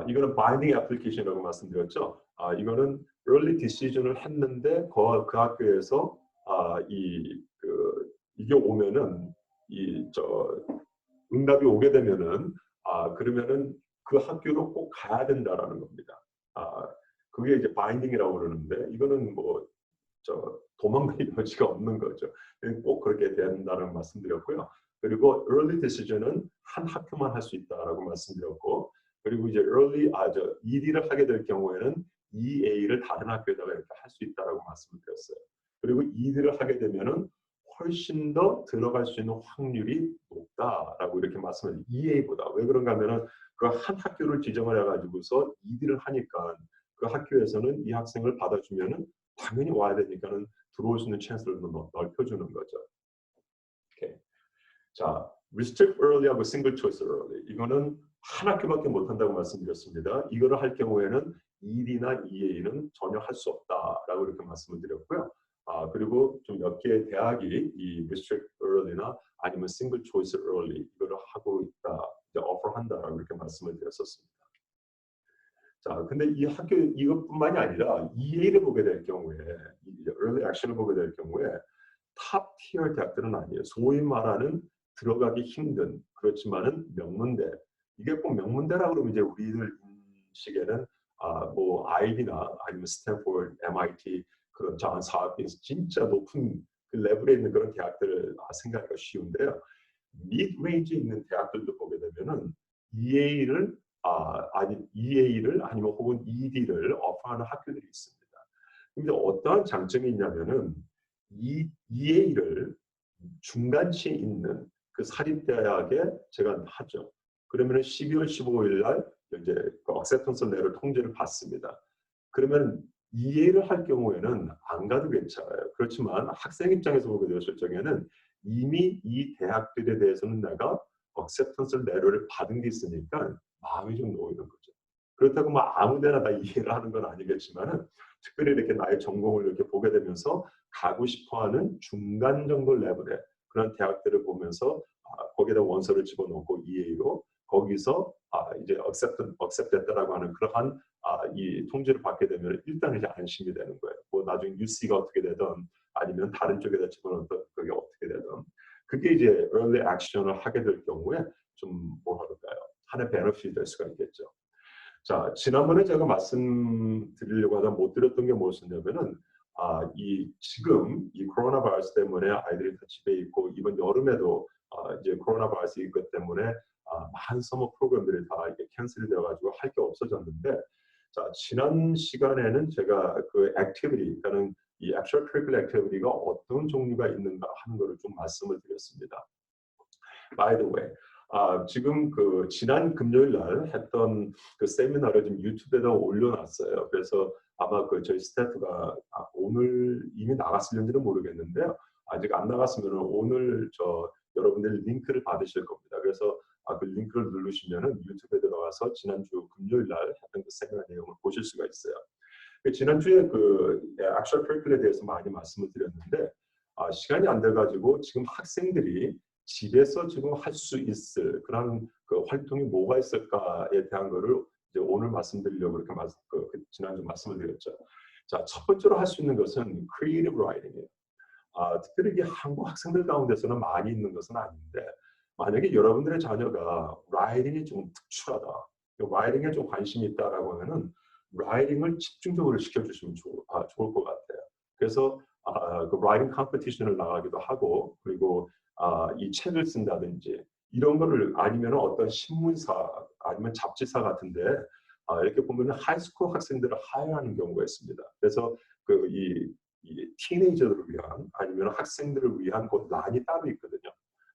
이거는 binding application이라고 말씀드렸죠. 이거는 early decision을 했는데 그 학교에서 이게 오면은 응답이 오게 되면은 그러면은 그 학교로 꼭 가야 된다라는 겁니다. 그게 이제 바인딩이라고 그러는데 이거는 뭐 도망갈 여지가 없는 거죠. 꼭 그렇게 된다는 말씀드렸고요. 그리고 early decision은 한 학교만 할 수 있다라고 말씀드렸고, 그리고 이제 ED를 하게 될 경우에는 EA를 다른 학교에다가 이렇게 할 수 있다라고 말씀을 드렸어요. 그리고 ED를 하게 되면은 훨씬 더 들어갈 수 있는 확률이 높다라고 이렇게 말씀을 EA보다. 왜 그런가 하면은 그 한 학교를 지정을 해가지고서 ED를 하니까 그 학교에서는 이 학생을 받아주면은 당연히 와야 되니까는 들어올 수 있는 찬스를 넓혀주는 거죠. 오케이. 자, restrict early하고 single choice early. 이거는 한 학교밖에 못 한다고 말씀드렸습니다. 이거를 할 경우에는 ED나 EA는 전혀 할 수 없다라고 이렇게 말씀을 드렸고요. 그리고 좀 몇 개의 대학이 이 restrict early나 아니면 single choice early 이거를 하고 있다, 이제 offer한다라고 이렇게 말씀을 드렸었습니다. 자, 근데 이 학교 이것뿐만이 아니라 EA를 보게 될 경우에, early action을 보게 될 경우에 탑 티어 대학들은 아니에요. 소위 말하는 들어가기 힘든, 그렇지만은 명문대. 이게 꼭 명문대라고 그러면 이제 우리들 인식에는 뭐 IB나 아니면 스탠포드, MIT 그런 존스 홉킨스 진짜 높은 그 레벨에 있는 그런 대학들을 생각하기가 쉬운데요. 미드 레인지에 있는 대학들도 보게 되면은 EA를 아니면 혹은 ED를 오퍼하는 학교들이 있습니다. 근데 어떠한 장점이 있냐면은 이 EA를 중간치에 있는 그 사립대학에 제가 하죠. 그러면은 12월 15일 날 이제 그 acceptance letter를 통지를 받습니다. 그러면 EA를 할 경우에는 안 가도 괜찮아요. 그렇지만 학생 입장에서 보게 되었을 적에는 이미 이 대학들에 대해서는 내가 acceptance letter를 받은 게 있으니까 마음이 좀 놓이는 거죠. 그렇다고 막 아무데나 다 이해를 하는 건 아니겠지만은 특별히 이렇게 나의 전공을 이렇게 보게 되면서 가고 싶어하는 중간 정도 레벨의 그런 대학들을 보면서 거기에다 원서를 집어넣고 EA로 거기서 이제 accept됐다라고 하는 그러한 이 통지를 받게 되면 일단 이제 안심이 되는 거예요. 뭐 나중에 UC가 어떻게 되든 아니면 다른 쪽에다 집어넣던 그게 어떻게 되든 그게 이제 early action을 하게 될 경우에 좀 뭐라 그럴까요? 하나의 베너핏이 될 수가 있겠죠. 자, 지난번에 제가 말씀드리려고 하다 못 드렸던 게 무엇이냐면은 지금 이 코로나 바이러스 때문에 아이들이 다 집에 있고 이번 여름에도 이제 코로나 바이러스 이것 때문에 많은 서머 프로그램들이 다 이렇게 캔슬이 되어가지고 할 게 없어졌는데, 자, 지난 시간에는 제가 그 액티비티, 그러니까는 이 extracurricular activity가 어떤 종류가 있는가 하는 거를 좀 말씀을 드렸습니다. By the way, 지금 그 지난 금요일 날 했던 그 세미나를 지금 유튜브에다 올려놨어요. 그래서 아마 그 저희 스태프가 오늘 이미 나갔을는지는 모르겠는데요. 아직 안 나갔으면 오늘 여러분들 링크를 받으실 겁니다. 그래서 그 링크를 누르시면은 유튜브에 들어가서 지난주 금요일 날 했던 그 세미나 내용을 보실 수가 있어요. 지난주에 그 액션 커리큘럼에 대해서 많이 말씀을 드렸는데 시간이 안 돼가지고 지금 학생들이 집에서 지금 할 수 있을 그런 그 활동이 뭐가 있을까에 대한 거를 이제 오늘 말씀드리려고 이렇게 지난주 말씀을 드렸죠. 자, 첫 번째로 할 수 있는 것은 creative writing이에요. 특별히 이게 한국 학생들 가운데서는 많이 있는 것은 아닌데 만약에 여러분들의 자녀가 라이팅이 좀 특출하다, 라이팅에 좀 관심이 있다라고 하면은 라이팅을 집중적으로 시켜주시면 좋을 것 같아요. 그래서 그 라이팅 컴피티션을 나가기도 하고 그리고 이 책을 쓴다든지 이런 거를 아니면 어떤 신문사 아니면 잡지사 같은데 이렇게 보면 하이스쿨 학생들을 하야하는 경우가 있습니다. 그래서 이 티네이저들을 위한 아니면 학생들을 위한 그 란이 따로 있거든요.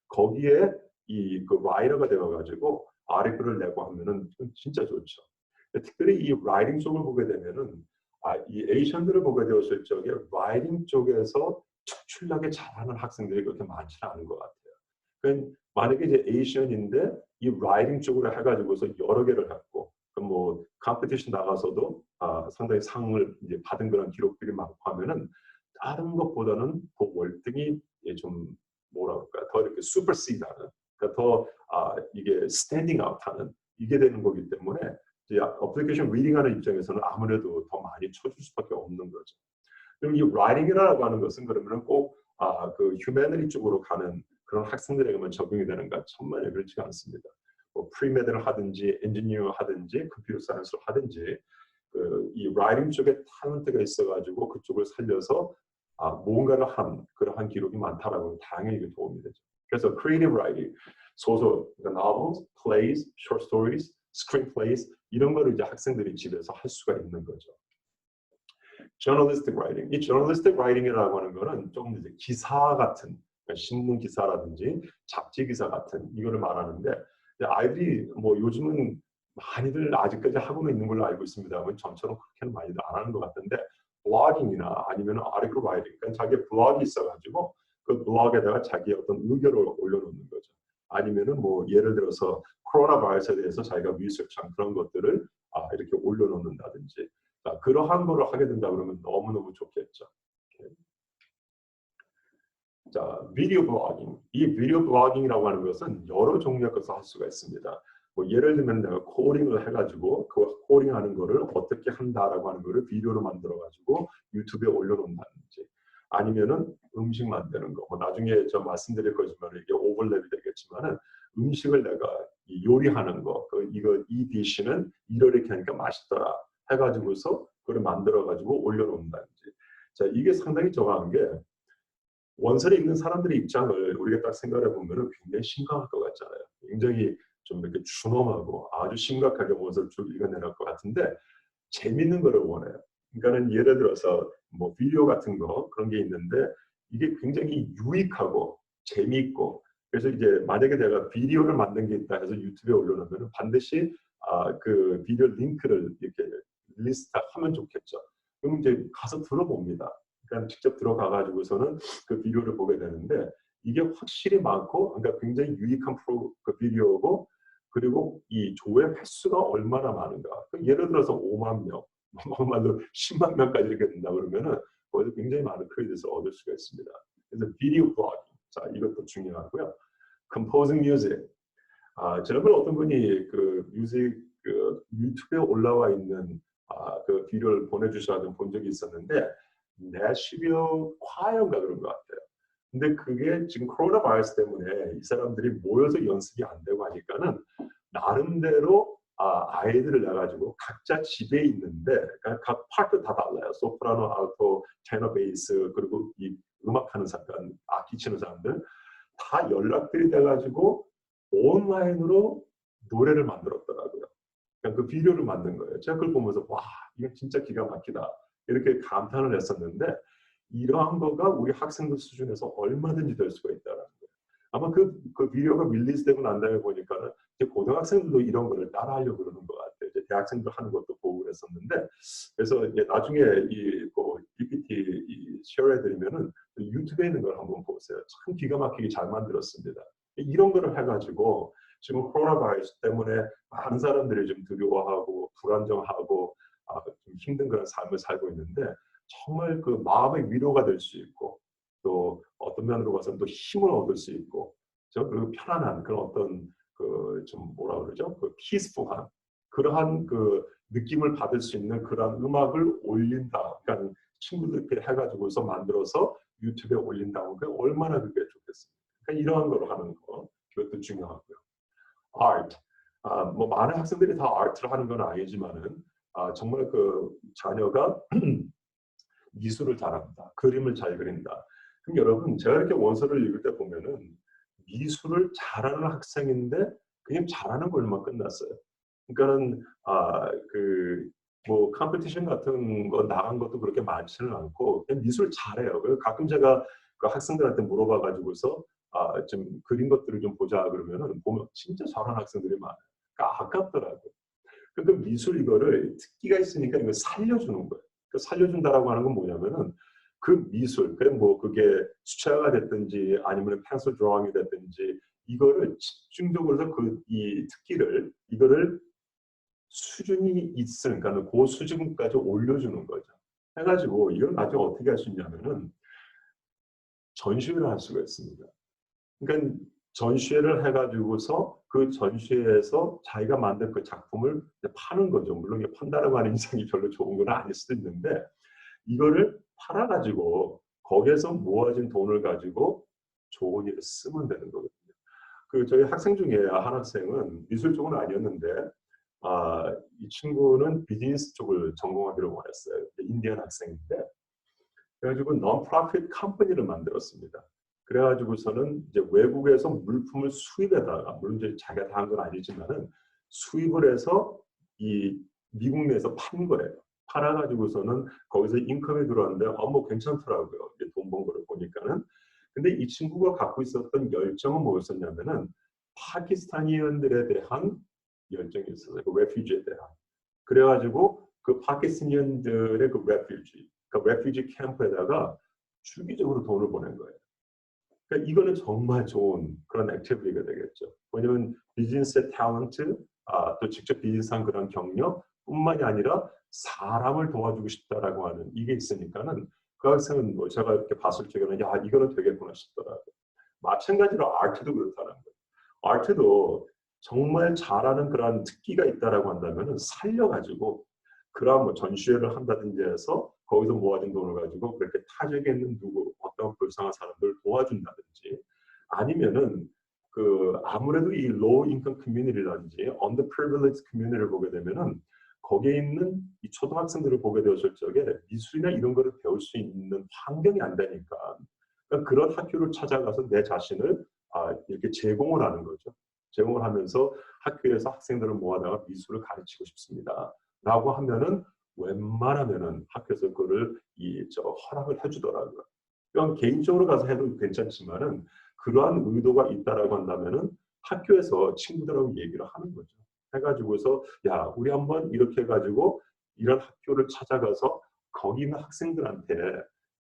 거기에 그 라이터가 되어가지고 아리글을 내고 하면은 진짜 좋죠. 특별히 이 라이팅 쪽을 보게 되면은 이 에이션들을 보게 되었을 적에 라이팅 쪽에서 특출나게 잘하는 학생들이 그렇게 많지는 않은 것 같아요. 그러니까 만약에 이제 에이션인데 이 라이팅 쪽으로 해가지고서 여러 개를 갖고 뭐 컴피티션 나가서도 상당히 상을 이제 받은 그런 기록들이 많고 하면은 다른 것보다는 더 월등히 좀 뭐라 그럴까 더 이렇게 슈퍼시드하는 그러니까 더 이게 스탠딩 아웃하는 이게 되는 거기 때문에 이제 어플리케이션 리딩하는 입장에서는 아무래도 더 많이 쳐줄 수밖에 없는 거죠. 그럼 이 라이팅이라고 하는 것은 그러면은 꼭 그 휴머니티 쪽으로 가는 그런 학생들에게만 적용이 되는가? 천만에 그렇지가 않습니다. 뭐 프리메드를 하든지 엔지니어 하든지 컴퓨터 사이언스를 하든지 이 라이팅 쪽에 탤런트가 있어가지고 그쪽을 살려서 뭔가를 한 그러한 기록이 많다라고 당연히 이게 도움이 되죠. 그래서 creative writing, 소설, 그러니까 novels, plays, short stories, screenplays 이런 거를 이제 학생들이 집에서 할 수가 있는 거죠. journalistic writing, 이 journalistic writing이라고 하는 거는 조금 이제 기사 같은 그러니까 신문 기사라든지 잡지 기사 같은 이거를 말하는데 아이들이 뭐 요즘은 많이들 아직까지 하고는 있는 걸로 알고 있습니다만 전처럼 그렇게는 많이들 안 하는 것 같은데 블로깅이나 아니면 아티클 라이팅, 그러니까 자기 블로그가 있어가지고 그 블로그에다가 자기 어떤 의견을 올려놓는 거죠. 아니면은 뭐 예를 들어서 코로나 바이러스에 대해서 자기가 리서치한 그런 것들을 이렇게 올려놓는다든지 그러한 거를 하게 된다 그러면 너무너무 좋겠죠. 자, 비디오 블로깅. 이 비디오 블로깅이라고 하는 것은 여러 종류의 것을 할 수가 있습니다. 뭐 예를 들면 내가 코딩을 해가지고 그 코딩하는 거를 어떻게 한다라고 하는 거를 비디오로 만들어가지고 유튜브에 올려놓는다든지 아니면은 음식 만드는 거. 뭐 나중에 저 말씀드릴 거지만 이게 오버랩이 되겠지만은 음식을 내가 요리하는 거. 이 디시는 이렇게 하니까 맛있더라. 해가지고서 그걸 만들어가지고 올려놓는다든지. 자, 이게 상당히 정확한 게 원서를 읽는 사람들의 입장을 우리가 딱 생각해 보면은 굉장히 심각할 것 같잖아요. 굉장히 좀 이렇게 준엄하고 아주 심각하게 원서를 쭉 읽어내는 것 같은데 재밌는 거를 원해요. 그러니까는 예를 들어서 뭐 비디오 같은 거 그런 게 있는데 이게 굉장히 유익하고 재미있고 그래서 이제 만약에 내가 비디오를 만든 게 있다 해서 유튜브에 올려놓으면 반드시 그 비디오 링크를 이렇게 리스트하면 좋겠죠. 그럼 이제 가서 들어봅니다. 그러니까 직접 들어가 가지고서는 그 비디오를 보게 되는데 이게 확실히 많고 그러니까 굉장히 유익한 그 비디오고 그리고 이 조회 횟수가 얼마나 많은가. 예를 들어서 5만 명, 정말로 10만 명까지 이렇게 된다 그러면은 거기서 굉장히 많은 크레딧을 얻을 수가 있습니다. 그래서 비디오 블로깅, 자 이것도 중요하고요. composing music, 저번 어떤 분이 그 뮤직 그 유튜브에 올라와 있는 그 비디오를 보내주셔서 본 적이 있었는데 내시빌 콰이어인가 그런 것 같아요. 근데 그게 지금 코로나 바이러스 때문에 이 사람들이 모여서 연습이 안 되고 하니까는 나름대로 아이들을 내가지고 각자 집에 있는데 그러니까 각 파트 다 달라요. 소프라노, 알토, 테너, 베이스 그리고 이 음악하는 사람, 악기 치는 사람들 다 연락들이 돼가지고 온라인으로 노래를 만들었더라고요. 그러니까 그 비디오를 만든 거예요. 제가 그걸 보면서 와 이거 진짜 기가 막히다 이렇게 감탄을 했었는데 이러한 거가 우리 학생들 수준에서 얼마든지 될 수가 있다라는 거예요. 아마 그 비디오가 릴리즈되고 난 다음에 보니까는 이제 고등학생들도 이런 거를 따라하려고 그러는 것 같아요. 이제 대학생들 하는 것도 보고 그랬었는데 그래서 이제 나중에 이 PPT 쉐어해드리면은 유튜브에 있는 걸 한번 보세요. 참 기가 막히게 잘 만들었습니다. 이런 거를 해가지고 지금 코로나 바이러스 때문에 많은 사람들이 좀 두려워하고 불안정하고 좀 힘든 그런 삶을 살고 있는데 정말 그 마음의 위로가 될 수 있고 또 어떤 면으로 봐서는 또 힘을 얻을 수 있고 그 편안한 그런 어떤 그 좀 뭐라 그러죠? 그 피스풀한 그러한 그 느낌을 받을 수 있는 그러한 음악을 올린다. 그러니까 친구들끼리 해가지고서 만들어서 유튜브에 올린다고 그 얼마나 그게 좋겠습니까? 그러니까 이러한 거로 하는 거 그것도 중요하고요. art. 뭐 많은 학생들이 다 아트를 하는 건 아니지만은 정말 그 자녀가 미술을 잘한다. 그림을 잘 그린다. 그럼 여러분 제가 이렇게 원서를 읽을 때 보면은 미술을 잘하는 학생인데 그냥 잘하는 걸로만 끝났어요. 그러니까는 뭐 컴피티션 같은 거 나간 것도 그렇게 많지는 않고 그냥 미술 잘해요. 그래서 가끔 제가 그 학생들한테 물어봐 가지고서 좀 그린 것들을 좀 보자 그러면은 보면 진짜 잘하는 학생들이 많아요. 그러니까 아깝더라고요. 그러니까 미술 이거를 특기가 있으니까 이걸 살려주는 거예요. 그 살려준다라고 하는 건 뭐냐면은 그 미술, 그래 뭐 그게 수채화가 됐든지 아니면 펜슬 드로잉이 됐든지 이거를 집중적으로 해서 그 이 특기를 이거를 수준이 있으니까 그 수준까지 올려주는 거죠. 해가지고 이걸 나중에 어떻게 할 수 있냐면은 전시회를 할 수가 있습니다. 그러니까 전시회를 해가지고서 그 전시회에서 자기가 만든 그 작품을 파는 거죠. 물론 이게 판다라고 하는 인상이 별로 좋은 건 아닐 수도 있는데 이거를 팔아가지고 거기에서 모아진 돈을 가지고 좋은 일에 쓰면 되는 거거든요. 그 저희 학생 중에 한 학생은 미술 쪽은 아니었는데 이 친구는 비즈니스 쪽을 전공하기로 원했어요. 인디언 학생인데 그래가지고 non-profit 컴퍼니를 만들었습니다. 그래가지고서는 이제 외국에서 물품을 수입에다가 물론 이제 자기가 다 한 건 아니지만은 수입을 해서 이 미국 내에서 판 거예요. 팔아가지고서는 거기서 인컴이 들어왔는데 뭐 괜찮더라고요. 돈 번 거를 보니까는. 근데 이 친구가 갖고 있었던 열정은 뭐였었냐면은 파키스타니언들에 대한 열정이 있었어요. 그 레퓨지에 대한. 그래가지고 그 파키스타니언들의 그 레퓨지, 그 레퓨지 캠프에다가 주기적으로 돈을 보낸 거예요. 그러니까 이거는 정말 좋은 그런 액티비티가 되겠죠. 왜냐하면 비즈니스의 탤런트, 또 직접 비즈니스한 그런 경력뿐만이 아니라 사람을 도와주고 싶다라고 하는 이게 있으니까는 그 학생은 뭐 제가 이렇게 봤을 적에는 야 이거는 되겠구나 싶더라고요. 마찬가지로 아트도 그렇다는 거예요. 아트도 정말 잘하는 그런 특기가 있다라고 한다면은 살려가지고 그런 뭐 전시회를 한다든지 해서 거기서 모아진 돈을 가지고 그렇게 타지에 있는 누구 어떤 불쌍한 사람들을 도와준다든지 아니면은 그 아무래도 이 low income community라든지 underprivileged community를 보게 되면은 거기에 있는 이 초등학생들을 보게 되었을 적에 미술이나 이런 거를 배울 수 있는 환경이 안 되니까 그러니까 그런 학교를 찾아가서 내 자신을 이렇게 제공을 하는 거죠. 제공을 하면서 학교에서 학생들을 모아다가 미술을 가르치고 싶습니다. 라고 하면은 웬만하면은 학교에서 그거를 허락을 해주더라고요. 그냥 개인적으로 가서 해도 괜찮지만은 그러한 의도가 있다라고 한다면은 학교에서 친구들하고 얘기를 하는 거죠. 해가지고서 야 우리 한번 이렇게 해가지고 이런 학교를 찾아가서 거기 있는 학생들한테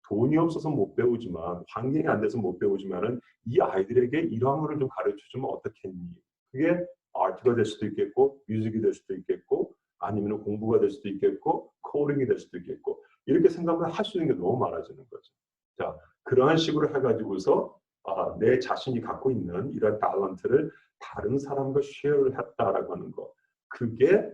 돈이 없어서 못 배우지만 환경이 안 돼서 못 배우지만은 이 아이들에게 이러한 거를 좀 가르쳐주면 어떻겠니? 그게 아트가 될 수도 있겠고 뮤직이 될 수도 있겠고 아니면 공부가 될 수도 있겠고 코딩이 될 수도 있겠고 이렇게 생각하면 할 수 있는 게 너무 많아지는 거죠. 자 그러한 식으로 해가지고서 내 자신이 갖고 있는 이런 탤런트를 다른 사람과 쉐어를 했다라고 하는 거 그게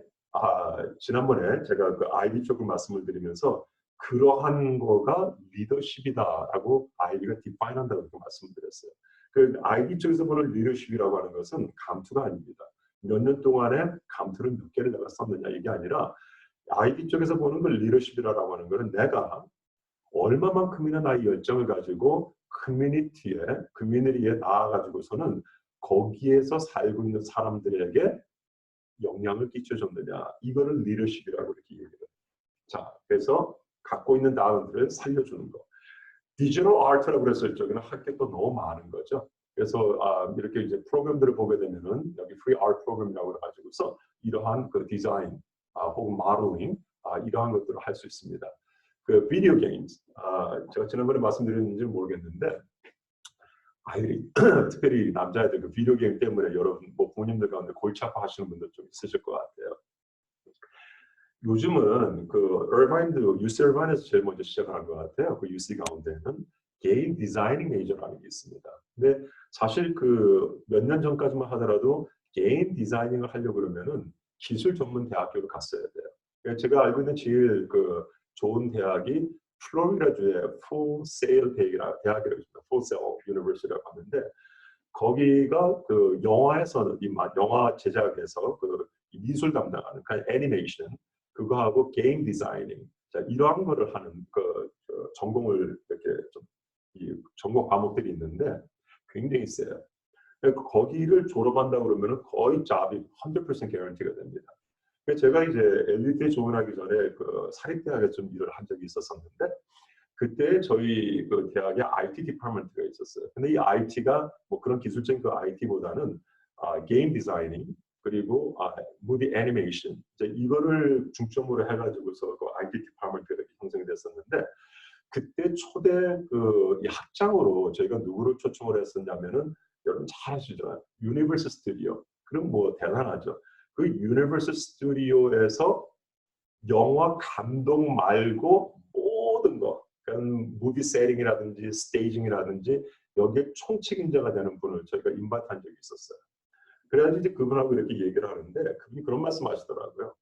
지난번에 제가 그 아이디 쪽을 말씀을 드리면서 그러한 거가 리더십이다라고 아이디가 디파인한다고 말씀을 드렸어요. 그 아이디 쪽에서 보는 리더십이라고 하는 것은 감투가 아닙니다. 몇 년 동안에 감투를 몇 개를 내가 썼느냐 이게 아니라 아이디 쪽에서 보는 걸 리더십이라고 하는 것은 내가 얼마만큼이나 나의 열정을 가지고 커뮤니티에 나아가지고서는 거기에서 살고 있는 사람들에게 영향을 끼쳐줬느냐 이거를 리더십이라고 이렇게 얘기해요. 자 그래서 갖고 있는 다운들을 살려주는 거. 디지털 아트라고 그랬을 적에는 할 게 또 너무 많은 거죠. 그래서 이렇게 이제 프로그램들을 보게 되면은 여기 프리 아트 프로그램이라고 해가지고서 이러한 그 디자인 혹은 모델링 이러한 것들을 할 수 있습니다. 그 비디오 게임즈 제가 지난번에 말씀드렸는지 모르겠는데 아이들이 특별히 남자애들 그 비디오 게임 때문에 여러분 뭐 부모님들 가운데 골치 아파하시는 분들 좀 있으실 것 같아요. 요즘은 그 UC 얼바인에서 제일 먼저 시작한 것 같아요. 그 UC 가운데는 게임 디자이닝 메이저라는 게 있습니다. 근데 사실 그 몇 년 전까지만 하더라도 게임 디자이닝을 하려고 그러면은 기술 전문 대학교를 갔어야 돼요. 제가 알고 있는 제일 그 좋은 대학이 플로리다주의 Full Sail 대학이라고 있습니다. Full Sail University라고 하는데 거기가 그 영화에서는 영화 제작에서 그 미술 담당하는 그 애니메이션 그거하고 게임 디자이닝 자 이러한 거를 하는 그 전공을 이렇게 좀 이 전공 과목들이 있는데 굉장히 세요. 거기를 졸업한다 그러면은 거의 잡이 100% 개런티가 됩니다. 제가 이제 LUT에 지원하기 전에 그 사립대학에 좀 일을 한 적이 있었었는데 그때 저희 그 대학에 IT 디파트먼트가 있었어요. 근데 이 IT가 뭐 그런 기술적인 그 IT보다는 게임 디자이닝 그리고 무비 애니메이션 이제 이거를 중점으로 해가지고서 그 IT 디파트먼트가 형성이 됐었는데 그때 초대 이 학장으로 저희가 누구를 초청을 했었냐면은 여러분 잘 아시죠? 유니버설 스튜디오. 그럼 뭐 대단하죠. 그 유니버설 스튜디오에서 영화 감독 말고 모든 거, 그러니까 무비 세팅이라든지 스테이징이라든지 여기에 총책임자가 되는 분을 저희가 인바트한 적이 있었어요. 그래가지고 이제 그분하고 이렇게 얘기를 하는데 그분이 그런 말씀하시더라고요.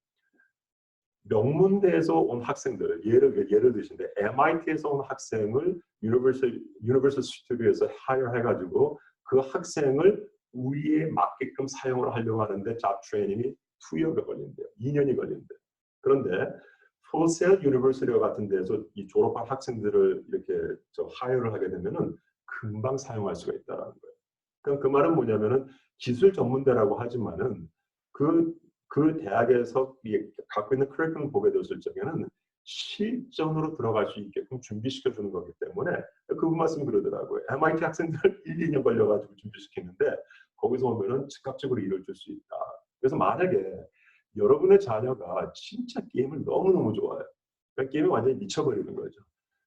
명문대에서 온 학생들, 예를 드신데 MIT에서 온 학생을 유니버설 스튜디오에서 하여해가지고 그 학생을 우리에 맞게끔 사용을 하려고 하는데 잡 트레이닝이 2년이 걸린대요. 2년이 걸린대요. 그런데 포셀 유니버시티 같은 데서 이 졸업한 학생들을 이렇게 하여를 하게 되면은 금방 사용할 수가 있다는 거예요. 그러니까 그 말은 뭐냐면은 기술 전문대라고 하지만은 그 대학에서 갖고 있는 커리큘럼 보게 됐을 적에는 실전으로 들어갈 수 있게끔 준비시켜 주는 거기 때문에 그분 말씀 그러더라고요. MIT 학생들 1, 2년 걸려가지고 준비시키는데 거기서 오면은 즉각적으로 일을 줄 수 있다. 그래서 만약에 여러분의 자녀가 진짜 게임을 너무너무 좋아해요. 그러니까 게임에 완전히 미쳐버리는 거죠.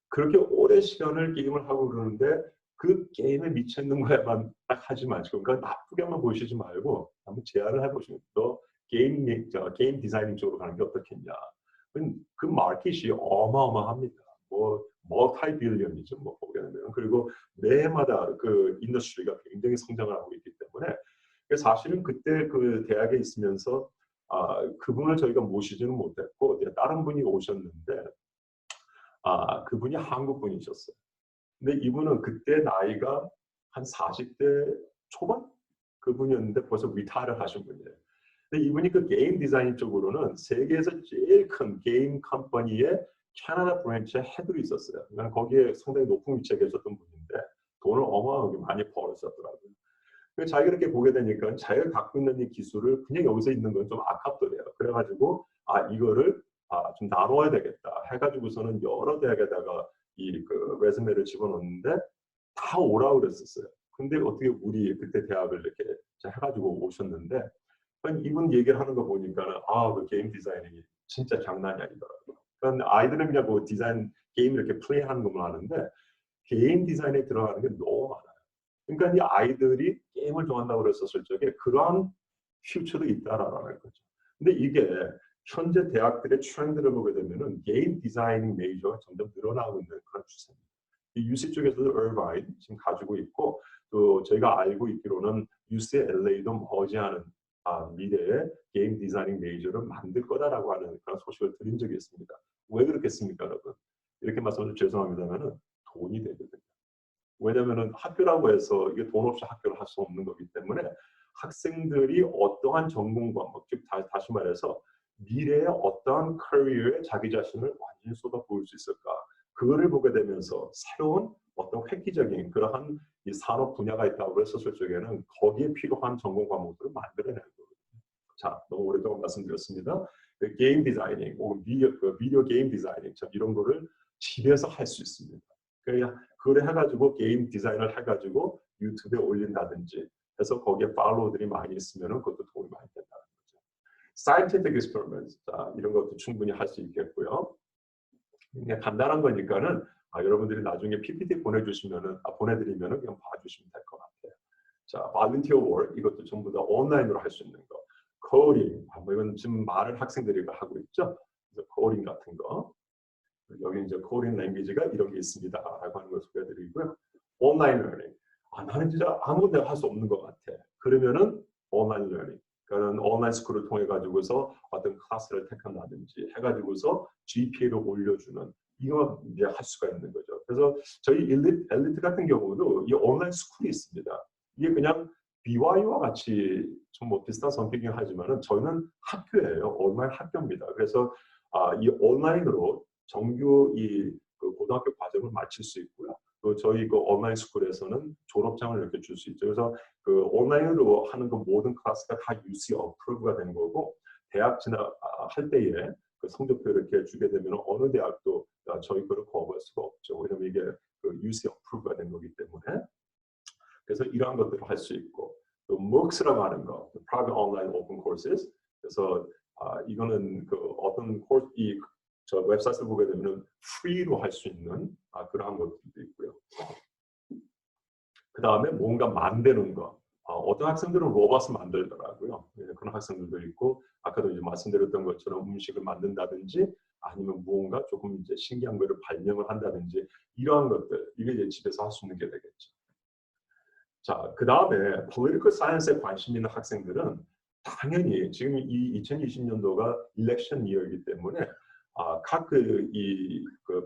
그렇게 오랜 시간을 게임을 하고 그러는데 그 게임에 미쳐있는 거에만 딱 하지 마시고 그러니까 나쁘게만 보시지 말고 한번 제안을 해보시면 너 게임 디자이닝 쪽으로 가는 게 어떻겠냐. 그 마켓이 어마어마합니다. 뭐 멀티 빌리언이죠. 뭐 보게 되면 그리고 매해마다 그 인더스트리가 굉장히 성장을 하고 있기 때문에 사실은 그때 그 대학에 있으면서 그분을 저희가 모시지는 못했고 다른 분이 오셨는데 그분이 한국 분이셨어요. 근데 이분은 그때 나이가 한 40대 초반 그분이었는데 벌써 리타이어를 하신 분이에요. 근데 이분이 그 게임 디자인 쪽으로는 세계에서 제일 큰 게임 컴퍼니의 캐나다 브랜치의 헤드로 있었어요. 그러니까 거기에 상당히 높은 위치에 계셨던 분인데 돈을 어마어마하게 많이 벌었었더라고요. 자기가 이렇게 보게 되니까 자기가 갖고 있는 이 기술을 그냥 여기서 있는 건 좀 아깝더래요. 그래가지고 이거를 좀 나눠야 되겠다 해가지고서는 여러 대학에다가 이 그 레즈메를 집어넣는데 다 오라고 그랬었어요. 근데 어떻게 우리 그때 대학을 이렇게 해가지고 오셨는데 이분 얘기를 하는 거 보니까는 그 게임 디자이닝이 진짜 장난이 아니더라고요. 그러니까 아이들은 그냥 뭐 디자인 게임 이렇게 플레이하는 것만 하는데 게임 디자인에 들어가는 게 너무 많아요. 그러니까 이 아이들이 게임을 좋아한다고 그랬었을 적에 그러한 퓨처도 있다라는 거죠. 근데 이게 현재 대학들의 트렌드를 보게 되면은 게임 디자이닝 메이저가 점점 늘어나고 있는 그런 추세입니다. 이 UC 쪽에서도 얼바인 지금 가지고 있고 또 저희가 알고 있기로는 UCLA도 머지않은 미래에 게임 디자이닝 메이저를 만들 거다라고 하는 그런 소식을 들은 적이 있습니다. 왜 그렇겠습니까, 여러분? 이렇게 말씀드리면 죄송합니다만은 돈이 되거든요. 왜냐하면 학교라고 해서 이게 돈 없이 학교를 할 수 없는 거기 때문에 학생들이 어떠한 전공 과목, 즉 다시 말해서 미래의 어떠한 커리어에 자기 자신을 완전히 쏟아부을 수 있을까? 그거를 보게 되면서 새로운 어떤 획기적인 그러한 이 산업 분야가 있다고 했었을 적에는 거기에 필요한 전공 과목들을 만들어내는 거거든요. 자, 너무 오랫동안 말씀드렸습니다. 그 게임 디자이닝 혹은 비디오 게임 디자이닝 이런 거를 집에서 할 수 있습니다. 그걸 해가지고 게임 디자인을 해가지고 유튜브에 올린다든지 해서 거기에 팔로워들이 많이 있으면 그것도 도움이 많이 된다는 거죠. Scientific experiments 이런 것도 충분히 할 수 있겠고요. 그냥 간단한 거니까는 여러분들이 나중에 PPT 보내드리면은 그냥 봐주시면 될 것 같아요. 자, volunteer work 이것도 전부 다 온라인으로 할 수 있는 거. 코딩, 뭐 이건 지금 많은 학생들이 하고 있죠. 그래서 코딩 같은 거. 여기 이제 코딩 랭귀지가 이런 게 있습니다라고 하는 걸 소개해드리고요. 온라인 러닝. 나는 진짜 아무것도 할 수 없는 것 같아. 그러면은 온라인 러닝. 그러니까 온라인 스쿨을 통해 가지고서 어떤 클래스를 택한다든지 해가지고서 GPA를 올려주는 이거 이제 할 수가 있는 거죠. 그래서 저희 엘리트 같은 경우도 이 온라인 스쿨이 있습니다. 이게 그냥 BYU와 같이 좀 뭐 비슷한 성격이긴 하지만은 저희는 학교예요. 온라인 학교입니다. 그래서 이 온라인으로 정규 그 고등학교 과정을 마칠 수 있고요. 또 저희 그 온라인 스쿨에서는 졸업장을 이렇게 줄 수 있죠. 그래서 그 온라인으로 하는 그 모든 클래스가 다 UC 어프로브가 되는 거고 대학 할 때에 그 성적표 이렇게 주게 되면 어느 대학도 저희 거를 거부할 수가 없죠. 왜냐면 이게 그 UC 어프로브가 된 거기 때문에. 그래서 이러한 것들을 할 수 있고 또 MOOCs라고 하는 거, private online open courses. 그래서 이거는 그 어떤 코스 저 웹사이트를 보게 되면은 프리로 할 수 있는 그러한 것들도 있고요. 그 다음에 뭔가 만드는 거. 어떤 학생들은 로봇을 만들더라고요. 그런 학생들도 있고, 아까도 이제 말씀드렸던 것처럼 음식을 만든다든지, 아니면 무언가 조금 이제 신기한 거를 발명을 한다든지, 이러한 것들, 이게 이제 집에서 할 수 있는 게 되겠죠. 자, 그 다음에 political science에 관심 있는 학생들은 당연히 지금 이 2020년도가 election year이기 때문에 각 그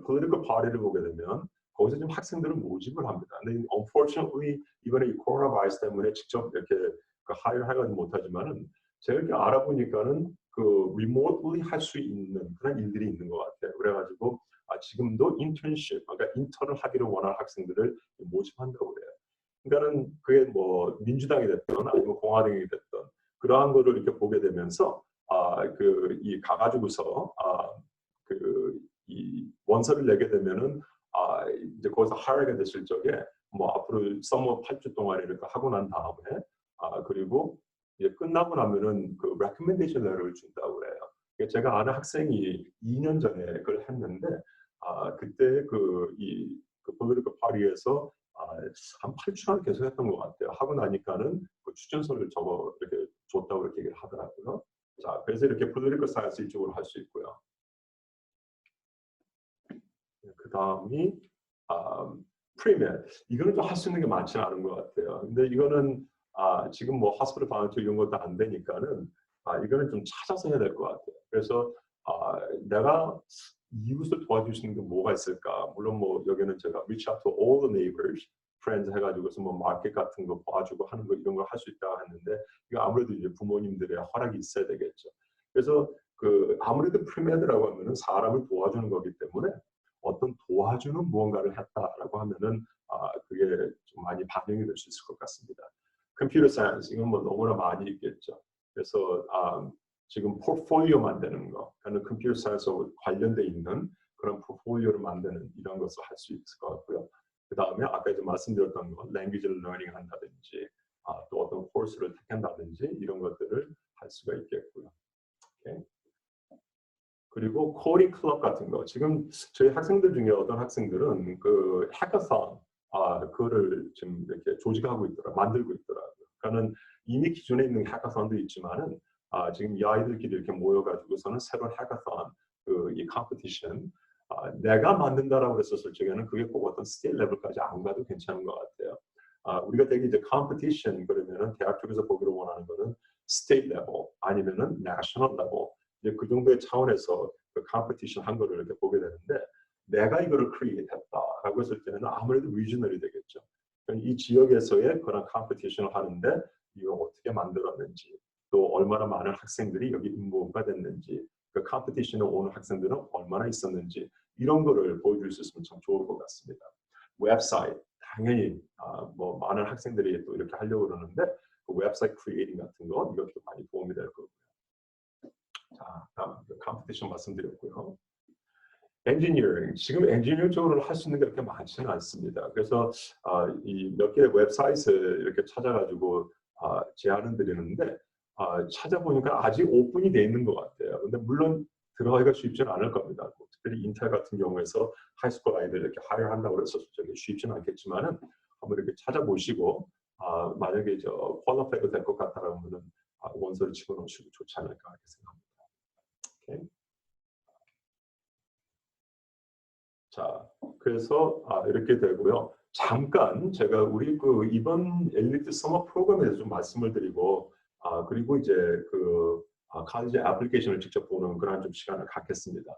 political party를 보게 되면 거기서 좀 학생들을 모집을 합니다. 근데 unfortunately 이번에 이 코로나 바이러스 때문에 직접 이렇게 하이를 하지 못하지만은 제가 이렇게 알아보니까는 그 remotely 할 수 있는 그런 일들이 있는 것 같아요. 그래가지고 지금도 internship, 그러니까 인턴을 하기를 원하는 학생들을 모집한다고 그래요. 그러니까는 그게 뭐 민주당이 됐든 아니면 공화당이 됐든 그러한 거를 이렇게 보게 되면서 이 가가지고서 이 원서를 내게 되면은 이제 거기서 하이어가 됐을 적에 뭐 앞으로 서머 8주 동안 이렇게 하고 난 다음에 그리고 이제 끝나고 나면은 그 recommendation letter를 준다고 그래요. 제가 아는 학생이 2년 전에 그걸 했는데 그때 그 political party에서 한 8주간 계속 했던 것 같아요. 하고 나니까는 그 추천서를 적어 이렇게 줬다고 이렇게 얘기를 하더라고요. 자, 그래서 이렇게 political science 이쪽으로 할 수 있고요. 그 다음이 프리메드. 이거는 좀 할 수 있는 게 많지는 않은 것 같아요. 근데 이거는 지금 뭐 hospital volunteer 이런 것도 안 되니까는 이거는 좀 찾아서 해야 될 것 같아요. 그래서 내가 이웃을 도와줄 수 있는 게 뭐가 있을까? 물론 뭐 여기는 제가 reach out to all the neighbors, friends 해가지고서 뭐 마켓 같은 거 도와주고 하는 거 이런 걸 할 수 있다고 했는데 이거 아무래도 이제 부모님들의 허락이 있어야 되겠죠. 그래서 그 아무래도 프리메드라고 하면은 사람을 도와주는 거기 때문에 어떤 도와주는 무언가를 했다라고 하면은 그게 좀 많이 반영이 될 수 있을 것 같습니다. 컴퓨터 사이언스 이건 뭐 너무나 많이 있겠죠. 그래서 지금 포트폴리오 만드는 거, 그러니까 컴퓨터 사이언스와 관련돼 있는 그런 포트폴리오를 만드는 이런 것을 할 수 있을 것 같고요. 그 다음에 아까 이제 말씀드렸던 거, 랭귀지를 러닝 한다든지, 또 어떤 코र्스를 택한다든지 이런 것들을 할 수가 있겠고요. 오케이. 그리고 코딩 클럽 같은 거. 지금 저희 학생들 중에 어떤 학생들은 그 해커선 그거를 지금 이렇게 조직하고 있더라, 만들고 있더라고요. 그러니까는 이미 기존에 있는 해커선도 있지만은 지금 이 아이들끼리 이렇게 모여가지고서는 새로운 해커선 이 컴피티션 내가 만든다라고 했었을 적에는 그게 꼭 어떤 스테이트 레벨까지 안 가도 괜찮은 것 같아요. 우리가 되게 이제 컴피티션 그러면은 대학 쪽에서 보기로 원하는 거는 스테이트 레벨 아니면은 내셔널 레벨 이제 그 정도의 차원에서 그 컴피티션 한 거를 이렇게 보게 되는데 내가 이거를 크리에이트 했다라고 했을 때는 아무래도 리저널이 되겠죠. 이 지역에서의 그런 컴피티션을 하는데 이걸 어떻게 만들었는지 또 얼마나 많은 학생들이 여기 인보가 됐는지 그 컴피티션에 오는 학생들은 얼마나 있었는지 이런 거를 보여줄 수 있으면 참 좋을 것 같습니다. 웹사이트 당연히 뭐 많은 학생들이 또 이렇게 하려고 그러는데 그 웹사이트 크리에이팅 같은 거 이것도 많이 도움이 될 거고요. 자, 다음 컴피티션 말씀드렸고요. 엔지니어링 지금 엔지니어 쪽으로 할 수 있는 게 그렇게 많지는 않습니다. 그래서 이 몇 개의 웹사이트를 이렇게 찾아가지고 제안을 드리는데 찾아보니까 아직 오픈이 돼 있는 것 같아요. 근데 물론 들어가기가 쉽지는 않을 겁니다. 특별히 인텔 같은 경우에서 하이스쿨 아이들 이렇게 하려한다고 해서 쉽지는 않겠지만은 한번 이렇게 찾아보시고 만약에 저 퀄리파이가 될 것 같다라면은 원서를 집어넣으시고 좋지 않을까 이렇게 생각합니다. 오케이. 자, 그래서 이렇게 되고요. 잠깐 제가 우리 그 이번 엘리트 서머 프로그램에 대해서 좀 말씀을 드리고 그리고 이제 그 칼리지 애플리케이션을 직접 보는 그런 좀 시간을 갖겠습니다.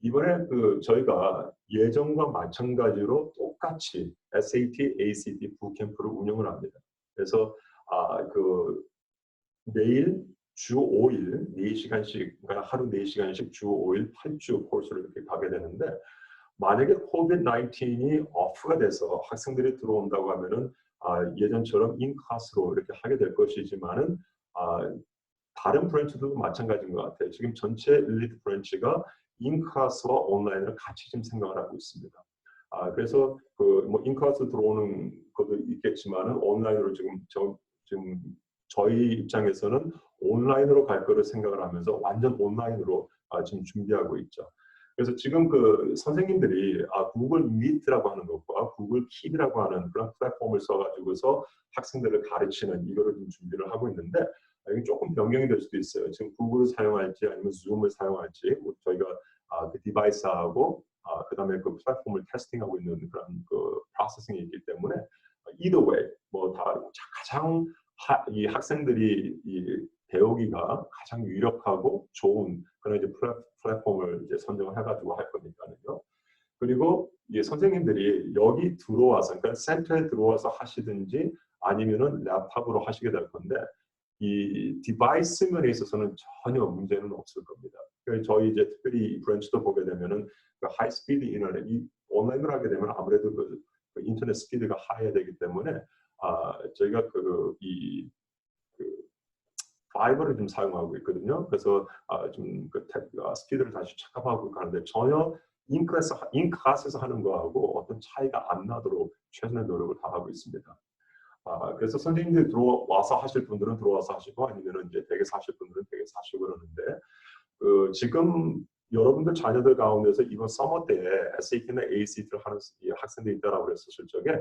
이번에 그 저희가 예전과 마찬가지로 똑같이 SAT, ACT 부캠프를 운영을 합니다. 그래서 그 매일 주 5일 4시간씩 그러니까 하루 4시간씩 주 5일 8주 코스를 이렇게 가게 되는데 만약에 코비드-19이 오프가 돼서 학생들이 들어온다고 하면은 예전처럼 인클래스로 이렇게 하게 될 것이지만은 다른 브랜치도 마찬가지인 것 같아요. 지금 전체 엘리트 브랜치가 인클래스와 온라인을 같이 지금 생각을 하고 있습니다. 그래서 그 뭐 인클래스 들어오는 것도 있겠지만은 온라인으로 지금 저희 입장에서는 온라인으로 갈 거를 생각을 하면서 완전 온라인으로 지금 준비하고 있죠. 그래서 지금 그 선생님들이 구글 미트라고 하는 것과 구글 킵이라고 하는 그런 플랫폼을 써가지고서 학생들을 가르치는 이거를 좀 준비를 하고 있는데 이게 조금 변경이 될 수도 있어요. 지금 구글을 사용할지 아니면 줌을 사용할지 저희가 그 디바이스하고 그다음에 그 플랫폼을 테스팅하고 있는 그런 그 프로세싱이 있기 때문에 either way 뭐 다 가장 이 학생들이 이 배우기가 가장 유력하고 좋은 그런 이제 플랫폼을 이제 선정을 해가지고 할 거니까요. 그리고 이제 선생님들이 여기 들어와서, 그러니까 센터에 들어와서 하시든지 아니면은 랩탑으로 하시게 될 건데 이 디바이스 면에 있어서는 전혀 문제는 없을 겁니다. 그래서 저희 이제 특별히 이 브랜치도 보게 되면은 그 하이 스피드 인터넷, 이 온라인으로 하게 되면 아무래도 그 인터넷 스피드가 하야 되기 때문에 저희가 그 파이버를 좀 사용하고 있거든요. 그래서 좀그 스피드를 다시 체크하고 가는데 전혀 인클래스에서 하는 거하고 어떤 차이가 안 나도록 최선의 노력을 다하고 있습니다. 그래서 선생님들이 들어와서 하실 분들은 들어와서 하시고 아니면은 이제 댁에서 하실 분들은 댁에서 하시고 그러는데 지금 여러분들 자녀들 가운데서 이번 서머 때에 SAT나 ACT를 하는 학생들이 있다라고 그랬었을 적에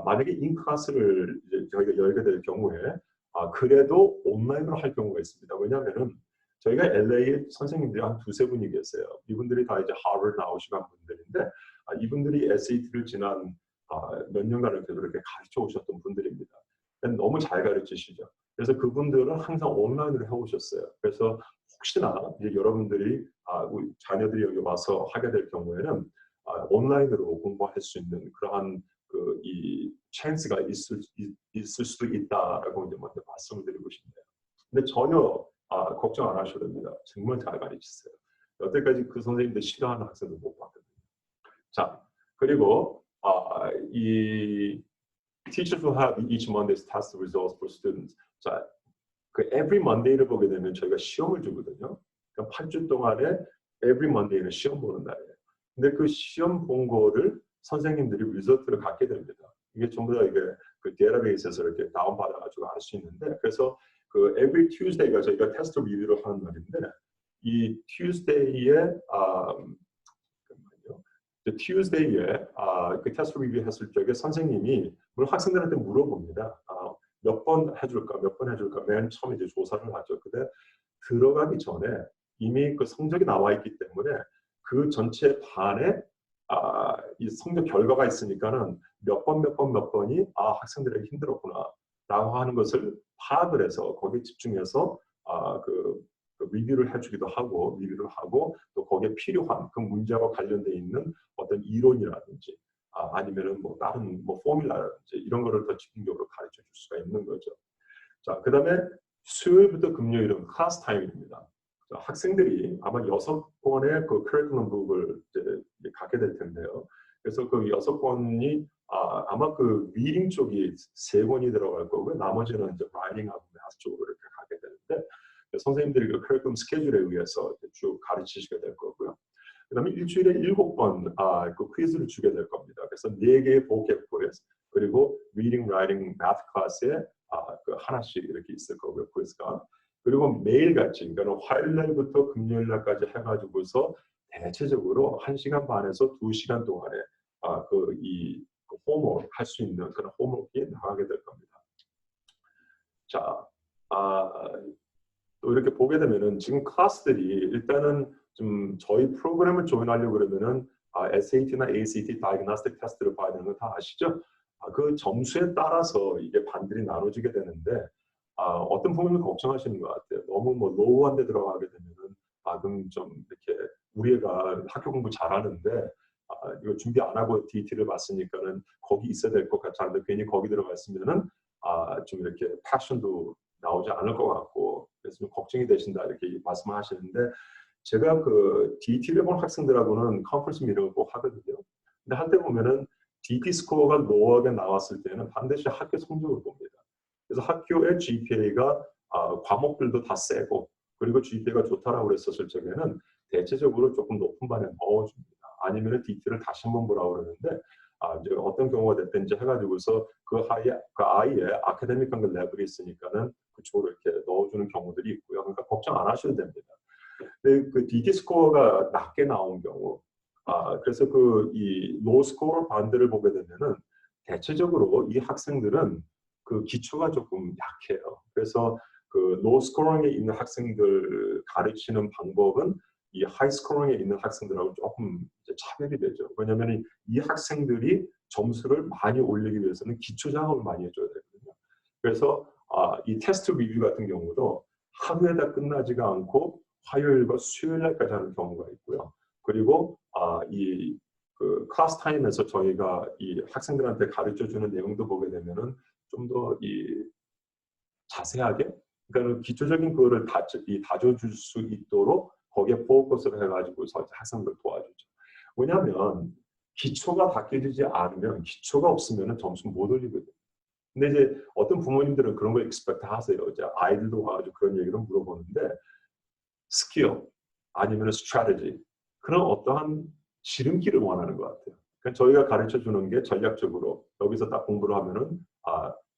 만약에 인클래스를 이제 저희가 열게 될 경우에 그래도 온라인으로 할 경우가 있습니다. 왜냐하면은 저희가 LA 선생님들이 한 두세 분이 계세요. 이분들이 다 이제 하버드 나오시고 한 분들인데 이분들이 SAT를 지난 몇 년간을 계속 이렇게 가르쳐 오셨던 분들입니다. 너무 잘 가르치시죠. 그래서 그분들은 항상 온라인으로 해오셨어요. 그래서 혹시나 이제 여러분들이 우리 자녀들이 여기 와서 하게 될 경우에는 온라인으로 공부할 수 있는 그러한 이 찬스가 있을 수도 있다라고 이제 먼저 말씀을 드리고 싶네요. 근데 전혀 걱정 안 하셔도 됩니다. 정말 잘 가르치세요. 여태까지 그 선생님들 싫어하는 학생도 못 봤거든요. 자, 그리고 이 teachers will have each Monday's test results for students. 자, 그 every Monday를 보게 되면 저희가 시험을 주거든요. 그러니까 8주 동안에 every Monday는 시험 보는 날이에요. 근데 그 시험 본 거를 선생님들이 리조트를 갖게 됩니다. 이게 전부 다 이게 그 데이터베이스에서 이렇게 다운받아가지고 알 수 있는데 그래서 그 every Tuesday가 저희가 테스트 리뷰를 하는 날인데 이 Tuesday에 Tuesday에 그 테스트 리뷰 했을 적에 선생님이 물론 학생들한테 물어봅니다. 몇 번 해줄까, 몇 번 해줄까 맨 처음에 이제 조사를 하죠. 근데 들어가기 전에 이미 그 성적이 나와 있기 때문에 그 전체 반에 이 성적 결과가 있으니까는 몇 번이 학생들에게 힘들었구나 라고 하는 것을 파악을 해서 거기에 집중해서 그 리뷰를 해주기도 하고 리뷰를 하고 또 거기에 필요한 그 문제와 관련돼 있는 어떤 이론이라든지 아니면은 뭐 다른 뭐 포뮬라라든지 이런 거를 더 집중적으로 가르쳐 줄 수가 있는 거죠. 자, 그다음에 수요일부터 금요일은 클래스 타임입니다. 학생들이 아마 6권의 그 커리큘럼 북을 이제 갖게 될 텐데요. 그래서 그 6권이 아마 그 리딩 쪽이 3권이 들어갈 거고요. 나머지는 이제 라이팅하고 매스 쪽으로 이렇게 가게 되는데 선생님들이 그 커리큘럼 스케줄에 의해서 쭉 가르치시게 될 거고요. 그다음에 일주일에 7번 그 퀴즈를 주게 될 겁니다. 그래서 4개의 보캡 퀴즈 그리고 리딩, 라이팅, 매스 클래스에 그 하나씩 이렇게 있을 거고요. 퀴즈가. 그리고 매일같이 그러니까 화요일 날부터 금요일 날까지 해가지고서 대체적으로 1시간 반에서 2시간 동안에 그 홈워크 할 수 있는 그런 홈워크에 나가게 될 겁니다. 자, 또 이렇게 보게 되면은 지금 클래스들이 일단은 좀 저희 프로그램을 조인하려고 그러면은 SAT나 ACT 다이그노스틱 테스트를 봐야 되는 거 다 아시죠? 그 점수에 따라서 이게 반들이 나눠지게 되는데 어떤 부분을 걱정하시는 것 같아요. 너무 뭐 로우한 데 들어가게 되면은 그럼 좀 이렇게 우리 애가 학교 공부 잘하는데 이거 준비 안 하고 DT를 봤으니까는 거기 있어야 될 것 같지 않은데 괜히 거기 들어가 있으면은 좀 이렇게 패션도 나오지 않을 것 같고 그래서 좀 걱정이 되신다 이렇게 말씀하시는데 제가 그 DT를 본 학생들하고는 컨퍼런스 미팅을 꼭 하거든요. 근데 할 때 보면은 DT 스코어가 로우하게 나왔을 때는 반드시 학교 성적을 봅니다. 그래서 학교의 GPA가 과목들도 다 세고 그리고 GPA가 좋다라고 그랬었을 적에는 대체적으로 조금 높은 반에 넣어줍니다. 아니면 DT를 다시 한번 보라고 그러는데 이제 어떤 경우가 됐든지 해가지고서 그 아이의 아카데믹한 레벨이 있으니까는 그쪽으로 이렇게 넣어주는 경우들이 있고요. 그러니까 걱정 안 하셔도 됩니다. 근데 그 DT 스코어가 낮게 나온 경우, 그래서 그 이 로우 스코어 반들을 보게 되면은 대체적으로 이 학생들은 그 기초가 조금 약해요. 그래서 그 로우 스코어에 있는 학생들 가르치는 방법은 이 하이 스코어에 있는 학생들하고 조금 이제 차별이 되죠. 왜냐하면 이 학생들이 점수를 많이 올리기 위해서는 기초 작업을 많이 해줘야 되거든요. 그래서 이 테스트 리뷰 같은 경우도 하루에 다 끝나지가 않고 화요일과 수요일 날까지 하는 경우가 있고요. 그리고 이 그 클래스 타임에서 저희가 이 학생들한테 가르쳐 주는 내용도 보게 되면은 좀 더 이 자세하게, 그러니까 기초적인 그거를 다져줄 수 있도록 거기에 포커스를 해가지고서 학생들 도와주죠. 왜냐하면 기초가 닦여지지 않으면, 기초가 없으면 점수 못 올리거든요. 근데 이제 어떤 부모님들은 그런 걸 expect 하세요. 이제 아이들도 와가지고 그런 얘기를 물어보는데, 스킬 아니면 strategy, 그런 어떠한 지름길을 원하는 것 같아요. 그러니까 저희가 가르쳐 주는 게 전략적으로 여기서 딱 공부를 하면은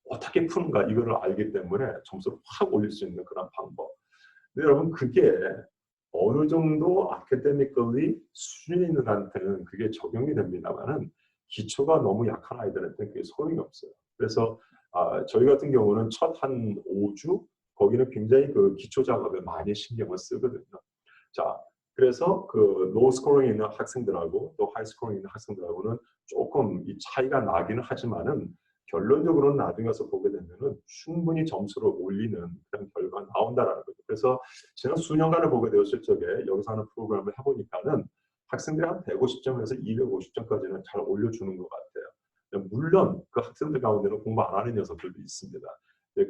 어떻게 푸는가 이거를 알기 때문에 점수를 확 올릴 수 있는 그런 방법. 근데 여러분 그게 어느 정도 아카데미컬리 수준이 있는 한테는 그게 적용이 됩니다만은 기초가 너무 약한 아이들한테는 그게 소용이 없어요. 그래서 저희 같은 경우는 첫 한 5주 거기는 굉장히 그 기초 작업에 많이 신경을 쓰거든요. 자, 그래서 그 로우 스코어에 있는 학생들하고 또 하이 스코어에 있는 학생들하고는 조금 이 차이가 나기는 하지만은 결론적으로는 나중에 가서 보게 되면은 충분히 점수를 올리는 그런 결과가 나온다라는 거죠. 그래서 제가 수년간을 보게 되었을 적에 여기서 하는 프로그램을 해보니까는 학생들이 한 150점에서 250점까지는 잘 올려주는 것 같아요. 물론 그 학생들 가운데는 공부 안 하는 녀석들도 있습니다.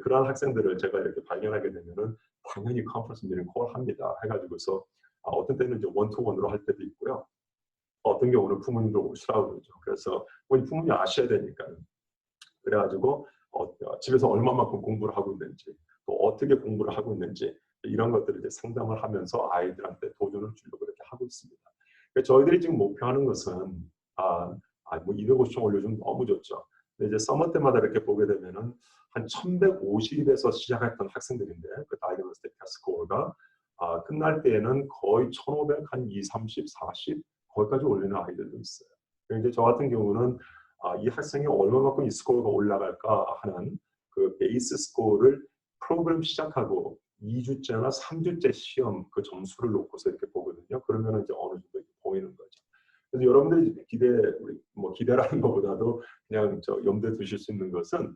그러한 학생들을 제가 이렇게 발견하게 되면은 당연히 컨퍼런스 미팅 콜 합니다. 해가지고서 어떤 때는 이제 원투원으로 할 때도 있고요. 어떤 경우는 부모님도 오시라고 그러죠. 그래서 부모님이 아셔야 되니까. 그래가지고 집에서 얼마만큼 공부를 하고 있는지, 또 어떻게 공부를 하고 있는지 이런 것들을 이제 상담을 하면서 아이들한테 도전을 주려고 이렇게 하고 있습니다. 저희들이 지금 목표하는 것은 뭐 250점 올려주면 너무 좋죠. 근데 이제 서머 때마다 이렇게 보게 되면은 한 1150에서 시작했던 학생들인데 그 다이어그노스틱 테스트 스코어가 끝날 때에는 거의 1500, 한 2, 30, 40 거기까지 올리는 아이들도 있어요. 이제 저 같은 경우는 이 학생이 얼마만큼 이 스코어가 올라갈까 하는 그 베이스 스코어를 프로그램 시작하고 2주째나 3주째 시험 그 점수를 놓고서 이렇게 보거든요. 그러면 이제 어느 정도 보이는 거죠. 그래서 여러분들이 기대라는 것보다도 그냥 염두에 두실 수 있는 것은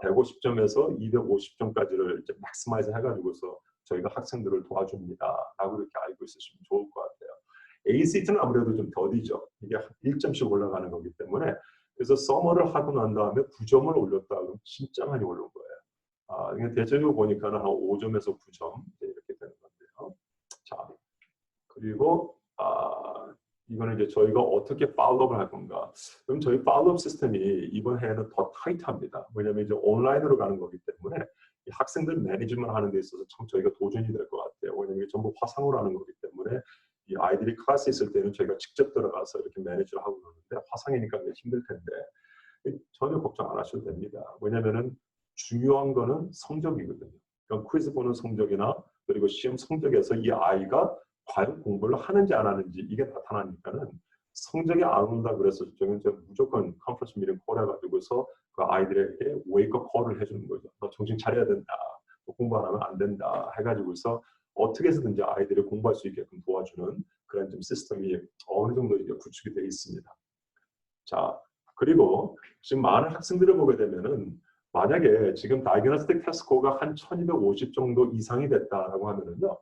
150점에서 250점까지를 이제 맥스마이즈 해가지고서 저희가 학생들을 도와줍니다라고 이렇게 알고 있으시면 좋을 것 같아요. ACT는 아무래도 좀 더디죠. 이게 1점씩 올라가는 거기 때문에. 그래서 서머를 하고 난 다음에 9점을 올렸다 그러면 진짜 많이 오른 거예요. 대체적으로 보니까는 한 5점에서 9점 이렇게 되는 건데요. 자, 그리고 이거는 이제 저희가 어떻게 팔로우를 할 건가. 그럼 저희 팔로우 시스템이 이번 해에는 더 타이트합니다. 왜냐하면 이제 온라인으로 가는 거기 때문에 이 학생들 매니지먼트 하는 데 있어서 참 저희가 도전이 될 것 같아요. 왜냐하면 이게 전부 화상으로 하는 거기 때문에 이 아이들이 클래스 있을 때는 저희가 직접 들어가서 이렇게 매니지를 하고 그러는데 화상이니까 힘들 텐데 전혀 걱정 안 하셔도 됩니다. 왜냐하면은 중요한 거는 성적이거든요. 그러니까 퀴즈 보는 성적이나 그리고 시험 성적에서 이 아이가 과연 공부를 하는지 안 하는지 이게 나타나니까는 성적이 안 온다 그래서 저는 무조건 컨퍼런스 미팅 콜 해가지고서 그 아이들에게 웨이크업 콜을 해주는 거죠. 너 정신 차려야 된다. 공부 안 하면 안 된다. 해가지고서 어떻게 해서든지 아이들이 공부할 수 있게끔 도와주는 그런 좀 시스템이 어느 정도 이제 구축이 되어 있습니다. 자, 그리고 지금 많은 학생들을 보게 되면은 만약에 지금 다이그노스틱 테스트 스코어가 한 1250 정도 이상이 됐다라고 하면은요,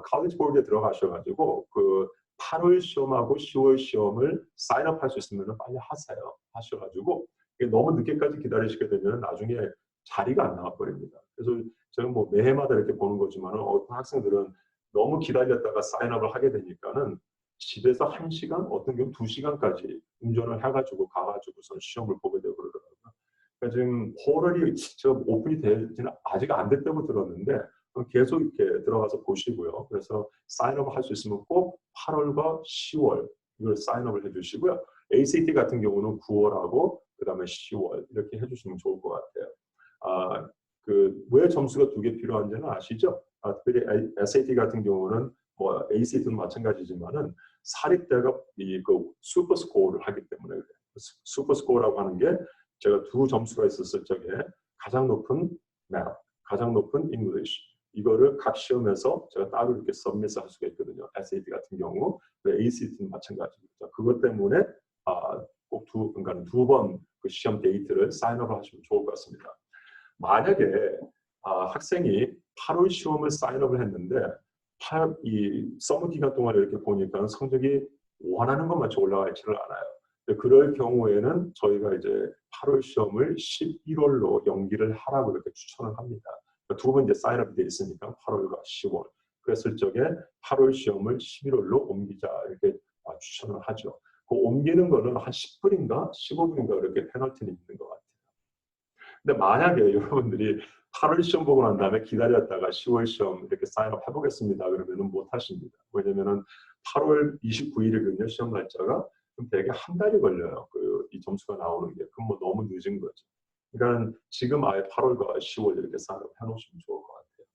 칼리지 보드에 들어가셔가지고 그 8월 시험하고 10월 시험을 사인업할 수 있으면 빨리 하세요. 하셔가지고 너무 늦게까지 기다리시게 되면 나중에 자리가 안 나와 버립니다. 그래서 저는 뭐 매해마다 이렇게 보는 거지만은 어떤 학생들은 너무 기다렸다가 사인업을 하게 되니까는 집에서 1시간, 어떤 경우 2시간까지 운전을 해가지고 가가지고서 시험을 보게 되고 그러더라고요. 그러니까 지금 포럴이 제가 오픈이 되지는 아직 안 됐다고 들었는데 계속 이렇게 들어가서 보시고요. 그래서 사인업을 할 수 있으면 꼭 8월과 10월 이걸 사인업을 해주시고요. ACT 같은 경우는 9월하고 그 다음에 10월 이렇게 해주시면 좋을 것 같아요. 왜 점수가 2개 필요한지는 아시죠? 특별히 SAT 같은 경우는 뭐 ACT도 마찬가지지만은 사립대가 그 슈퍼 스코어를 하기 때문에 그래요. 슈퍼 스코어라고 하는 게 제가 2 점수가 있었을 적에 가장 높은 Math, 가장 높은 English 이거를 각 시험에서 제가 따로 이렇게 서밋을 할 수가 있거든요. SAT 같은 경우, ACT는 마찬가지입니다. 그것 때문에 꼭 그러니까 2번 그 시험 데이트를 사인업을 하시면 좋을 것 같습니다. 만약에 학생이 8월 시험을 사인업을 했는데 이 서머 기간 동안 이렇게 보니까 성적이 원하는 것만치 올라가 있지를 않아요. 그럴 경우에는 저희가 이제 8월 시험을 11월로 연기를 하라고 이렇게 추천을 합니다. 2번 이제 사인업이 돼 있으니까 8월과 10월. 그랬을 적에 8월 시험을 11월로 옮기자 이렇게 추천을 하죠. 그 옮기는 거는 한 10분인가 15분인가 이렇게 페널티는 있는 것 같아요. 근데 만약에 여러분들이 8월 시험 보고 난 다음에 기다렸다가 10월 시험 이렇게 사인업 해보겠습니다. 그러면은 못 하십니다. 왜냐면은 8월 29일이거든요. 시험 날짜가. 그럼 대개 한 달이 걸려요. 이 점수가 나오는 게. 그럼 뭐 너무 늦은 거죠. 그러니까 지금 아예 8월과 10월 이렇게 사인업 해놓으시면 좋을 것 같아요.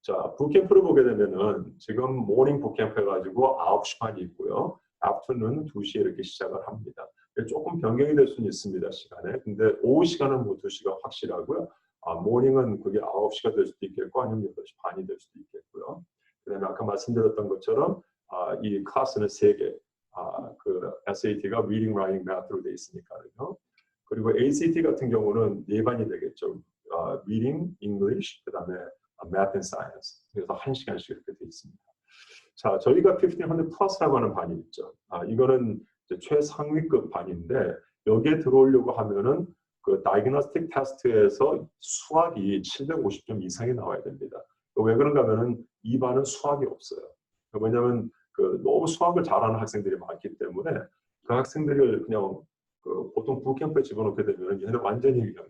자, 부캠프를 보게 되면은 지금 모닝 부캠프 해가지고 9시 반이 있고요. 아프터눈은 2시에 이렇게 시작을 합니다. 조금 변경이 될 수는 있습니다, 시간에. 근데 오후 시간은 뭐 2시가 확실하고요. 모닝은 그게 9시가 될 수도 있겠고 아니면 8시 반이 될 수도 있겠고요. 그다음에 아까 말씀드렸던 것처럼 이 클래스는 3개. 그 SAT가 Reading, Writing, Math로 돼 있으니까요. 그리고 ACT 같은 경우는 4반이 되겠죠. Reading, English, 그다음에 Math and Science. 그래서 1시간씩 이렇게 돼 있습니다. 자, 저희가 1500 플러스라고 하는 반이 있죠. 이거는 이제 최상위급 반인데 여기에 들어오려고 하면은 그 다이그노스틱 테스트에서 수학이 750점 이상이 나와야 됩니다. 왜 그런가 하면은 이 반은 수학이 없어요. 왜냐하면 너무 수학을 잘하는 학생들이 많기 때문에 그 학생들을 그냥 보통 부캠프에 집어넣게 되면 얘는 완전히 그냥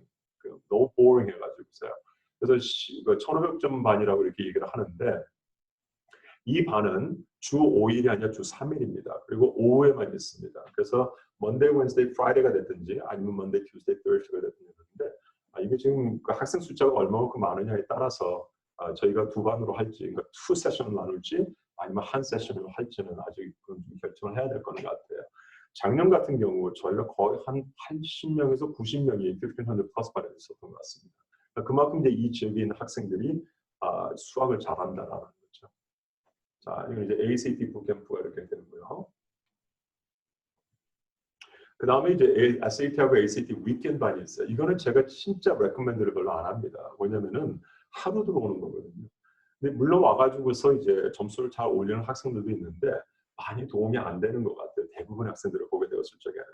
너무 보링 해가지고서요. 그래서 1500점 반이라고 이렇게 얘기를 하는데 이 반은 주 5일이 아니라 주 3일입니다. 그리고 오후에만 있습니다. 그래서 Monday, Wednesday, Friday가 됐든지 아니면 Monday, Tuesday, Thursday가 됐든지 이게 지금 그 학생 숫자가 얼마만큼 많으냐에 따라서 저희가 2반으로 할지, 그러니까 2 세션을 나눌지 아니면 1 세션을 할지는 아직 결정을 해야 될 거는 같아요. 작년 같은 경우 저희가 거의 한 80명에서 90명이 1500 플러스 반에 있었던 것 같습니다. 그만큼 이제 이 지역에 있는 학생들이 수학을 잘한다라는 거죠. 자, 이건 이제 ACT 부캠프가 이렇게 되고요. 그 다음에 이제 SAT하고 ACT 위켄드 반이 있어요. 이거는 제가 진짜 레코멘드를 별로 안 합니다. 왜냐면은 하루 들어오는 거거든요. 근데 물론 와가지고서 이제 점수를 잘 올리는 학생들도 있는데 많이 도움이 안 되는 것 같아요. 대부분 학생들을 보게 되었을 적에는.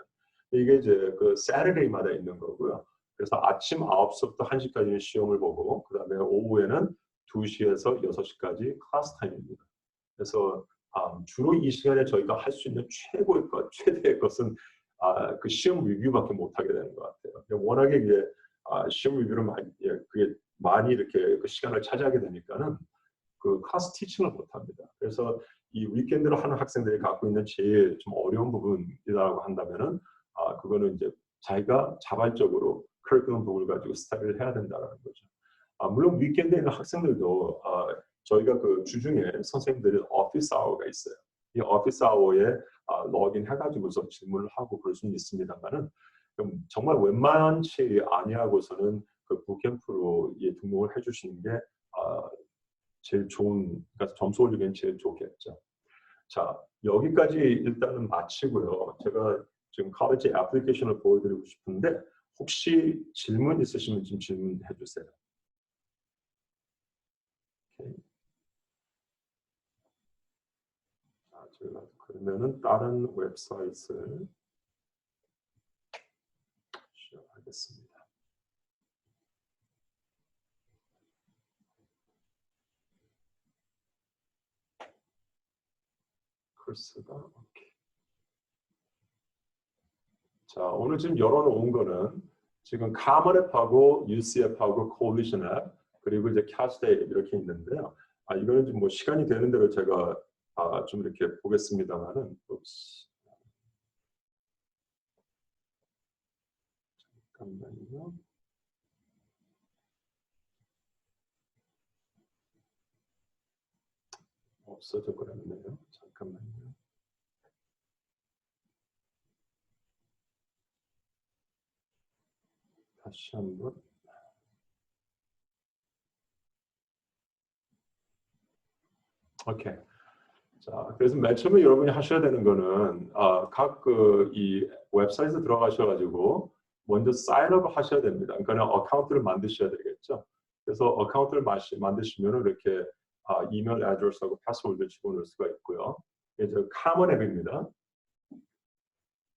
이게 이제 그 Saturday마다 있는 거고요. 그래서 아침 9시부터 1시까지는 시험을 보고 그 다음에 오후에는 2시에서 6시까지 클래스 타임입니다. 그래서 주로 이 시간에 저희가 할 수 있는 최고의 것, 최대의 것은 그 시험 리뷰밖에 못 하게 되는 것 같아요. 워낙에 이제 시험 리뷰를 많이 이렇게 그 시간을 차지하게 되니까는 그 클래스 티칭을 못 합니다. 그래서 이 위켄드로 하는 학생들이 갖고 있는 제일 좀 어려운 부분이라고 한다면은 그거는 이제 자기가 자발적으로 커리큘럼 북을 가지고 스터디를 해야 된다는 거죠. 물론 위켄드에 있는 학생들도 저희가 그 주중에 선생님들이 오피스 아워가 있어요. 이 오피스 아워에 로그인 해가지고서 질문을 하고 그럴 수는 있습니다만은 정말 웬만치 아니하고서는 그 부캠프로 등록을 해주시는 게 제일 좋은, 그러니까 점수 올리기엔 제일 좋겠죠. 자, 여기까지 일단은 마치고요. 제가 지금 college 애플리케이션을 보여드리고 싶은데 혹시 질문 있으시면 좀 질문해 주세요. 오케이. 자, 제가 그러면은 다른 웹사이트를 시작하겠습니다. 컬스가 오케이. 자, 오늘 지금 열어놓은 거는 지금 카먼 앱하고 UC앱하고 콜리션 앱 그리고 이제 캐스데이 이렇게 있는데요. 이거는 좀 뭐 시간이 되는 대로 제가 좀 이렇게 보겠습니다만은 잠깐만요. 없어져 버렸네요. 잠깐만요. 다시 한번. 오케이. 자, 그래서 맨 처음에 여러분이 하셔야 되는 거는 각 이 웹사이트에 들어가셔가지고 먼저 사인업을 하셔야 됩니다. 그러니까 어카운트를 만드셔야 되겠죠. 그래서 어카운트를 만드시면 이렇게 이메일 애드레스하고 패스워드를 집어넣을 수가 있고요. 이제 카먼 앱입니다.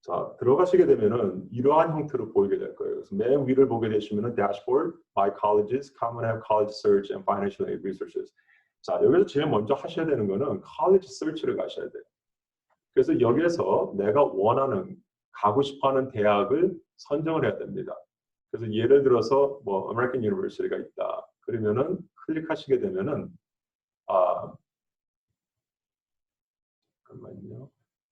자, 들어가시게 되면은 이러한 형태로 보이게 될 거예요. 그래서 맨 위를 보게 되시면은 Dashboard, My Colleges, Common App, College Search, and Financial Aid Resources. 자, 여기서 제일 먼저 하셔야 되는 거는 College Search를 가셔야 돼요. 그래서 여기에서 내가 원하는, 가고 싶어하는 대학을 선정을 해야 됩니다. 그래서 예를 들어서 뭐 American University가 있다. 그러면은 클릭하시게 되면은 잠깐만요.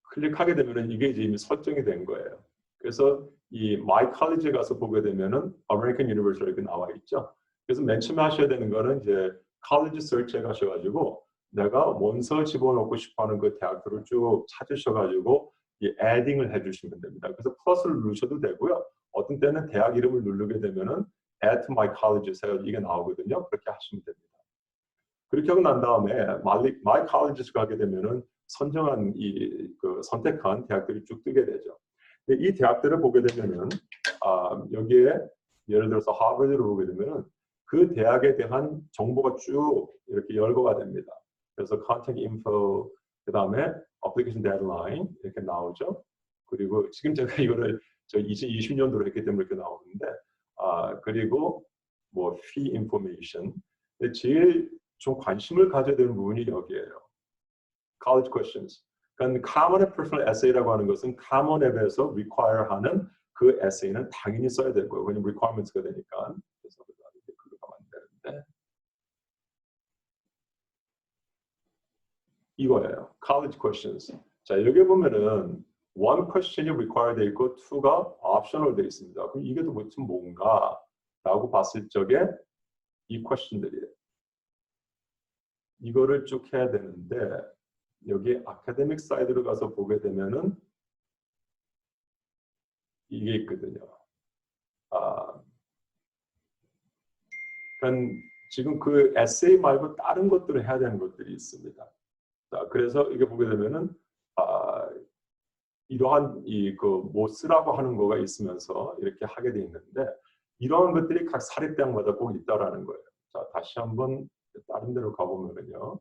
클릭하게 되면은 이게 이제 이미 설정이 된 거예요. 그래서 이 My College에 가서 보게 되면은 American University 이렇게 나와 있죠. 그래서 맨 처음에 하셔야 되는 거는 이제 College Search에 가셔가지고 내가 원서 집어넣고 싶어하는 그 대학들을 쭉 찾으셔가지고 이 adding을 해주시면 됩니다. 그래서 플러스를 누르셔도 되고요. 어떤 때는 대학 이름을 누르게 되면은 Add to My Colleges 해서 이게 나오거든요. 그렇게 하시면 됩니다. 그렇게 하고 난 다음에 My Colleges 가게 되면은 선정한 선택한 대학들이 쭉 뜨게 되죠. 근데 이 대학들을 보게 되면은 여기에 예를 들어서 하버드를 보게 되면은 그 대학에 대한 정보가 쭉 이렇게 열거가 됩니다. 그래서 contact info, 그 다음에 application deadline 이렇게 나오죠. 그리고 지금 제가 이거를 2020년도로 했기 때문에 이렇게 나오는데 그리고 뭐 fee information. 근데 제일 좀 관심을 가져야 되는 부분이 여기에요. College questions. 그러니까 Common App Personal Essay라고 하는 것은 Common App에서 require하는 그 에세이는 당연히 써야 될 거예요. 왜냐면 requirements가 되니까. 그래서 그거 가면 안 되는데 이거예요. College questions. 자, 여기 보면은 one question이 required 돼 있고 two가 optional 돼 있습니다. 그럼 이게 도대체 뭔가? 라고 봤을 적에 이 question들이에요. 이거를 쭉 해야 되는데 여기 아카데믹 사이드로 가서 보게 되면은 이게 있거든요. 그러니까 지금 그 에세이 말고 다른 것들을 해야 되는 것들이 있습니다. 자, 그래서 이게 보게 되면은 이러한 뭐 쓰라고 하는 거가 있으면서 이렇게 하게 돼 있는데 이러한 것들이 각 사립대학마다 꼭 있다라는 거예요. 자, 다시 한번 다른 데로 가보면은요.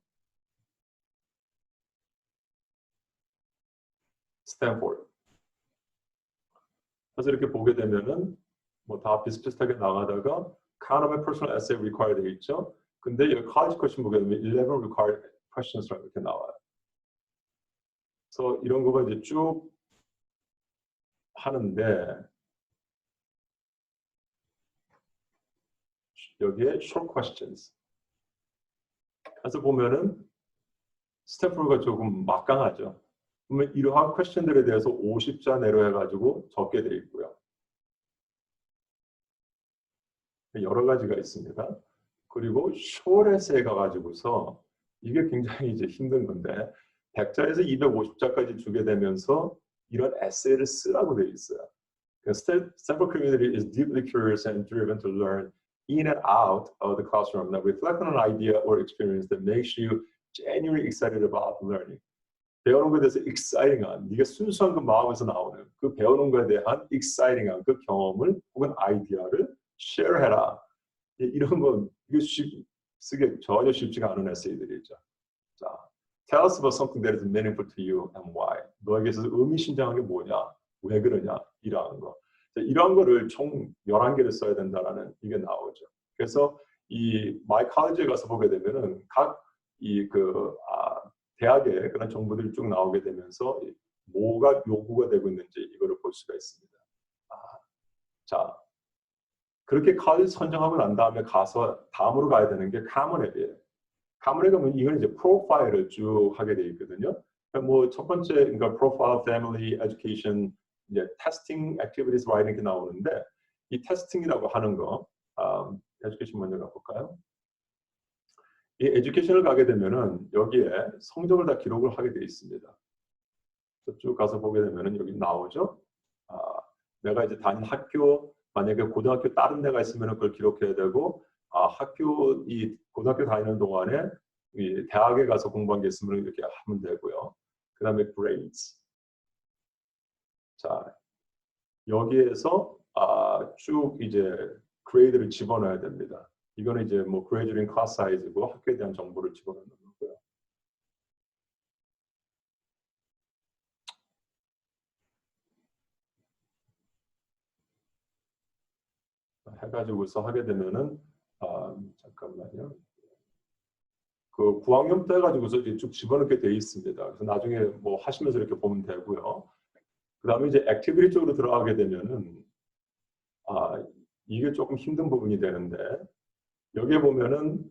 스탠포드. 그래서 이렇게 보게 되면은 뭐 다 비슷비슷하게 나가다가 Common Personal Essay Required 돼 있죠. 근데 여기 College Question 보게 되면 11 Required Questions라고 이렇게 나와요. 그래서 이런 거가 이제 쭉 하는데 여기에 Short Questions. 그래서 보면은 스탠포드가 조금 막강하죠. 그러면 이러한 퀘스천들에 대해서 50자 내로 해가지고 적게 돼 있고요. 여러 가지가 있습니다. 그리고 숏에세이 가가지고서 이게 굉장히 이제 힘든 건데 100자에서 250자까지 주게 되면서 이런 에세이를 쓰라고 돼 있어요. Stanford community is deeply curious and driven to learn in and out of the classroom that reflect on an idea or experience that makes you genuinely excited about learning. 배우는 것에 대해서 exciting한, 네가 순수한 그 마음에서 나오는 그 배우는 것에 대한 exciting한 그 경험을 혹은 아이디어를 share해라. 이런 건 이거 쓰기 전혀 쉽지가 않은 에세이들이죠. 자, tell us about something that is meaningful to you and why. 너에게 있어서 의미심장한 게 뭐냐, 왜 그러냐, 이러한 거. 자, 이런 거를 총 11개를 써야 된다라는 이게 나오죠. 그래서 이 My College에 가서 보게 되면은 각 대학의 그런 정보들이 쭉 나오게 되면서 뭐가 요구가 되고 있는지 이거를 볼 수가 있습니다. 자, 그렇게 컬리지 선정하고 난 다음에 가서 다음으로 가야 되는 게 Common App이에요. Common App은 이건 이제 프로파일을 쭉 하게 돼 있거든요. 뭐 첫 번째 그러니까 Profile, Family, Education, 이제 Testing, Activities, Writing 이렇게 나오는데 이 테스팅이라고 하는 거, Education 먼저 가볼까요? 이 에듀케이션을 가게 되면은 여기에 성적을 다 기록을 하게 되어 있습니다. 쭉 가서 보게 되면은 여기 나오죠. 아, 내가 이제 다닌 학교, 만약에 고등학교 다른 데가 있으면은 그걸 기록해야 되고, 이 고등학교 다니는 동안에 이 대학에 가서 공부한 게 있으면 이렇게 하면 되고요. 그 다음에 grades. 자, 여기에서 쭉 이제 grade를 집어넣어야 됩니다. 이거는 이제 뭐 graduating class size고 학교에 대한 정보를 집어넣는 거고요. 해가지고서 하게 되면은 잠깐만요. 그 9학년 때 가지고서 이제 쭉 집어넣게 돼 있습니다. 그래서 나중에 뭐 하시면서 이렇게 보면 되고요. 그 다음에 이제 액티비티 쪽으로 들어가게 되면은 이게 조금 힘든 부분이 되는데 여기에 보면은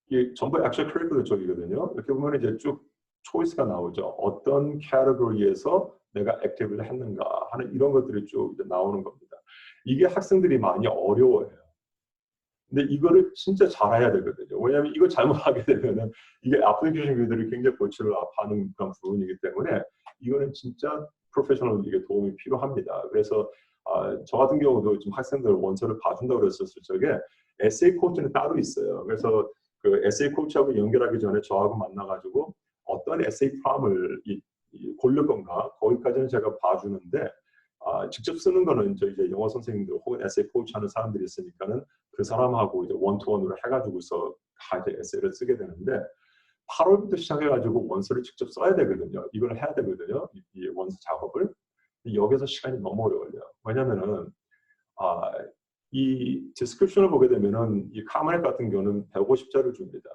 이게 전부 액션 커리큘럼 쪽이거든요. 이렇게 보면 이제 쭉 초이스가 나오죠. 어떤 캐터고리에서 내가 액티비티를 했는가 하는 이런 것들이 쭉 이제 나오는 겁니다. 이게 학생들이 많이 어려워해요. 근데 이거를 진짜 잘해야 되거든요. 왜냐하면 이거 잘못하게 되면은 이게 애플리케이션 유저들이 굉장히 골치를 아파하는 그런 부분이기 때문에 이거는 진짜 프로페셔널 이게 도움이 필요합니다. 그래서 저 같은 경우도 지금 학생들 원서를 봐준다고 그랬었을 적에 에세이 코치는 따로 있어요. 그래서 그 에세이 코치하고 연결하기 전에 저하고 만나가지고 어떤 에세이 프롬을 고를 건가 거기까지는 제가 봐주는데 직접 쓰는 거는 이제 영어 선생님들 혹은 에세이 코치 하는 사람들이 있으니까는 그 사람하고 이제 원투원으로 해가지고서 다 이제 에세이를 쓰게 되는데 8월부터 시작해가지고 원서를 직접 써야 되거든요. 이걸 해야 되거든요. 이 원서 작업을. 여기서 시간이 너무 오래 걸려요. 왜냐면은 이 디스크립션을 보게 되면은 이 카모넷 같은 경우는 150자를 줍니다.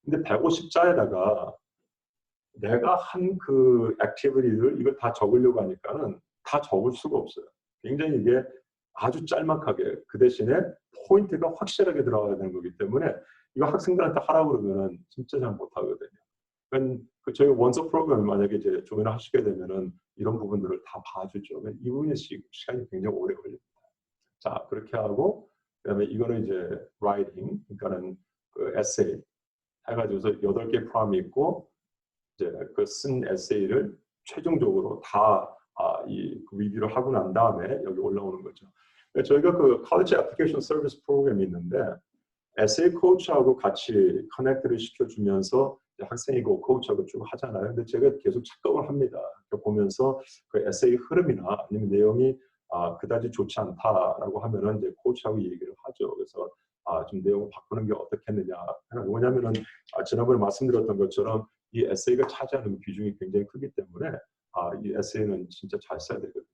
근데 150자에다가 내가 한 그 액티비티를 이걸 다 적으려고 하니까는 다 적을 수가 없어요. 굉장히 이게 아주 짤막하게 그 대신에 포인트가 확실하게 들어가야 되는 거기 때문에 이거 학생들한테 하라고 그러면은 진짜 잘 못하거든요. 그 저희 원서 프로그램을 만약에 이제 조인을 하시게 되면은 이런 부분들을 다 봐주죠. 이 부분에 시간이 굉장히 오래 걸립니다. 자, 그렇게 하고 그다음에 이거는 이제 writing, 그러니까는 그 에세이 해가지고서 8개 프롬이 있고 이제 그 쓴 에세이를 최종적으로 다 이 리뷰를 하고 난 다음에 여기 올라오는 거죠. 저희가 그 college application service 프로그램이 있는데 에세이 코치하고 같이 커넥트를 시켜주면서 학생이고 코치하고 쭉 하잖아요. 근데 제가 계속 착각을 합니다. 보면서 그 에세이 흐름이나 아니면 내용이 그다지 좋지 않다라고 하면은 이제 코치하고 얘기를 하죠. 그래서 좀 내용을 바꾸는 게 어떻겠느냐. 왜냐하면은 지난번에 말씀드렸던 것처럼 이 에세이가 차지하는 비중이 굉장히 크기 때문에 이 에세이는 진짜 잘 써야 되거든요.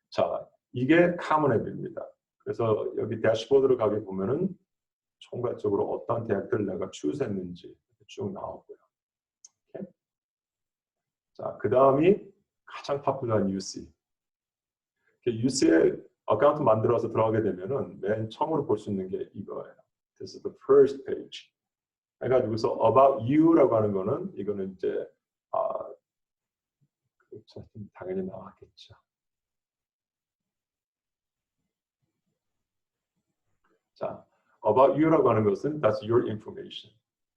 자, 이게 카먼 앱입니다. 그래서 여기 대시보드를 가게 보면은 총괄적으로 어떤 대학들을 내가 추스했는지 쭉 나오고요. 오케이? 자, 그 다음이 가장 파퓰러한 UC. UC에 어카운트 만들어서 들어가게 되면은 맨 처음으로 볼 수 있는 게 이거예요. This is the first page. 해가지고서 about you라고 하는 거는 이거는 이제 당연히 나왔겠죠. 자, about you라고 하는 것은 that's your information.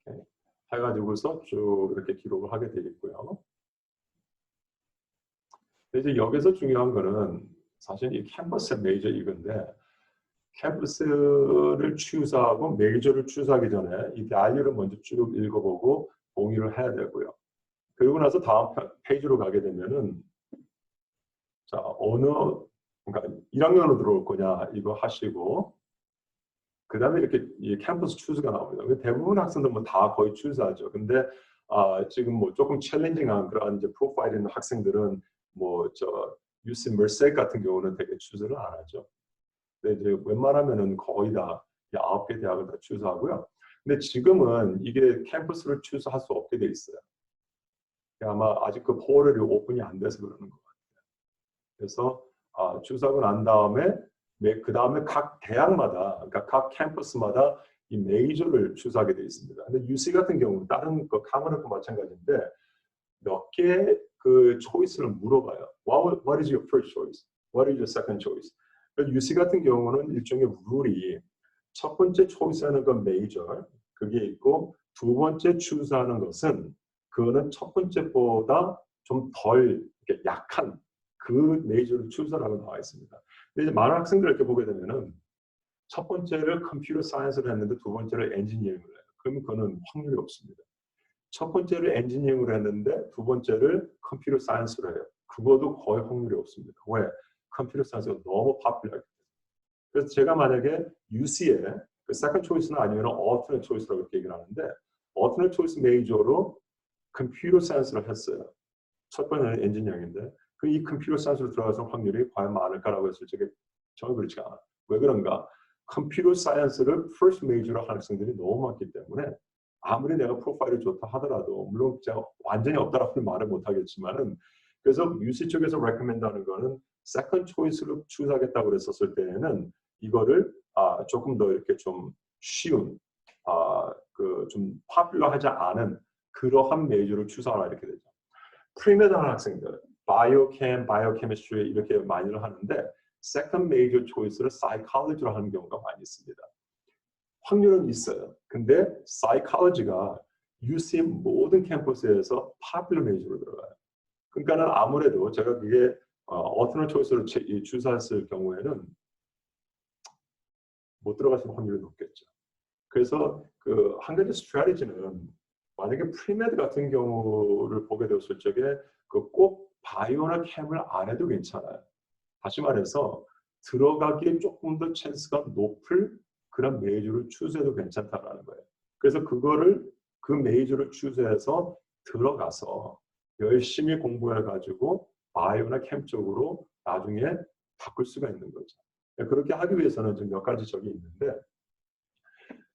Okay. 해가지고서 쭉 이렇게 기록을 하게 되겠고요. 근데 이제 여기서 중요한 거는 사실 이 캠퍼스의 메이저 이건데 캠퍼스를 추사하고 메이저를 추사하기 전에 이 value를 먼저 쭉 읽어보고 공유를 해야 되고요. 그리고 나서 다음 페이지로 가게 되면은 자 어느 그러니까 1학년으로 들어올 거냐 이거 하시고 그 다음에 이렇게 이 캠퍼스 추스가 나옵니다. 대부분 학생들 뭐 다 거의 추스하죠. 근데 지금 뭐 조금 챌린징한 그런 이제 프로파일 있는 학생들은 뭐 저 UC 멀색 같은 경우는 되게 추스를 안 하죠. 근데 이제 웬만하면은 거의 다 9개 대학을 다 추스하고요. 근데 지금은 이게 캠퍼스를 추스할 수 없게 돼 있어요. 아마 아직 그 포털이 오픈이 안 돼서 그러는 것 같아요. 그래서 추수하고 난 다음에 그 다음에 각 대학마다, 그러니까 각 캠퍼스마다 이 메이저를 추수하게 되어 있습니다. 근데 UC 같은 경우는 다른 그 카먼하고 마찬가지인데 몇 개 그 초이스를 물어봐요. What is your first choice? What is your second choice? UC 같은 경우는 일종의 룰이 첫 번째 초이스하는 건 메이저, 그게 있고 두 번째 추수하는 것은 그거는 첫 번째보다 좀 덜 약한 그 메이저를 추수하라고 나와 있습니다. 근데 이제 많은 학생들 이렇게 보게 되면은 첫 번째를 컴퓨터 사이언스를 했는데 두 번째를 엔지니어링을 해요. 그러면 그거는 확률이 없습니다. 첫 번째를 엔지니어링을 했는데 두 번째를 컴퓨터 사이언스를 해요. 그것도 거의 확률이 없습니다. 왜? 컴퓨터 사이언스가 너무 파퓰러하기 때문에. 그래서 제가 만약에 UC에 그 세컨드 초이스는 아니면 어터넷 초이스라고 이렇게 얘기를 하는데 어터넷 초이스 메이저로 컴퓨터 사이언스를 했어요. 첫 번째는 엔지니어링인데 그 이 컴퓨터 사이언스로 들어가서 확률이 과연 많을까라고 했을 적에 전혀 그렇지 않아요. 왜 그런가? 컴퓨터 사이언스를 first major로 하는 학생들이 너무 많기 때문에 아무리 내가 프로파일이 좋다 하더라도 물론 제가 완전히 없다라고 말을 못하겠지만은 그래서 UC 쪽에서 recommend하는 거는 second choice로 추구하겠다고 그랬었을 때에는 이거를 조금 더 이렇게 좀 쉬운 그 좀 popular하지 않은 그러한 메이저를 추구하라 이렇게 되죠. 프리메드 하는 학생들 바이오캠, 바이오케미스트리 이렇게 많이들 하는데 second major choice를 psychology로 하는 경우가 많이 있습니다. 확률은 있어요. 근데 psychology가 UC 모든 캠퍼스에서 popular major로 들어가요. 그러니까는 아무래도 제가 그게 alternate choice로 주사했을 경우에는 못 들어가실 확률이 높겠죠. 그래서 그 한 가지 스트래티지는 만약에 프리메드 같은 경우를 보게 되었을 적에 그 꼭 바이오나 캠을 안 해도 괜찮아요. 다시 말해서 들어가기에 조금 더 찬스가 높을 그런 메이저를 추세해도 괜찮다라는 거예요. 그래서 그거를 그 메이저를 추세해서 들어가서 열심히 공부해가지고 바이오나 캠 쪽으로 나중에 바꿀 수가 있는 거죠. 그렇게 하기 위해서는 좀 몇 가지 적이 있는데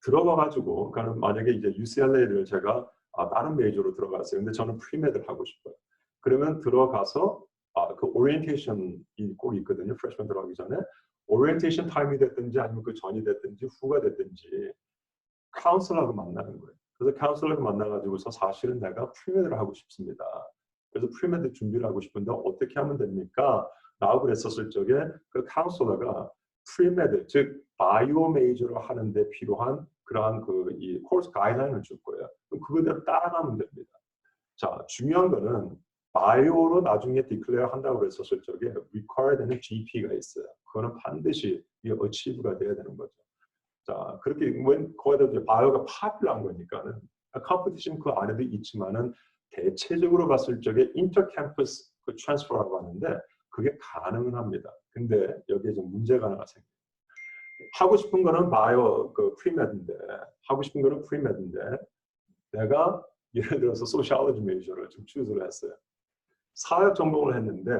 들어가가지고 그러니까 만약에 이제 UCLA를 제가 다른 메이저로 들어갔어요. 근데 저는 프리메드를 하고 싶어요. 그러면 들어가서 그 오리엔테이션이 꼭 있거든요. 프레시먼 들어가기 전에 오리엔테이션 타임이 됐든지 아니면 그 전이 됐든지 후가 됐든지 카운슬러하고 만나는 거예요. 그래서 카운슬러하고 만나가지고서 사실은 내가 프리메드를 하고 싶습니다. 그래서 프리메드 준비를 하고 싶은데 어떻게 하면 됩니까? 라고 그랬었을 적에 그 카운슬러가 프리메드 즉 바이오 메이저로 하는데 필요한 그러한 그 이 코र्스 가이드라인을 줄 거예요. 그럼 그거대로 따라가면 됩니다. 자, 중요한 거는 바이오로 나중에 디클레어 한다고 그랬었을 적에 require 되는 GP가 있어요. 그거는 반드시 이 achieve가 돼야 되는 거죠. 자, 그렇게 거기다 이제 바이오가 파퓰러한 거니까는 컴피티션 그 안에도 있지만은 대체적으로 봤을 적에 인터캠퍼스 그 트랜스퍼라고 하는데 그게 가능은 합니다. 근데 여기에 좀 문제가 하나가 생겨요. 하고 싶은 거는 바이오 그 프리메드인데 하고 싶은 거는 프리메드인데 내가 예를 들어서 소시올로지 메이저를 좀 추스를 했어요. 사회학 전공을 했는데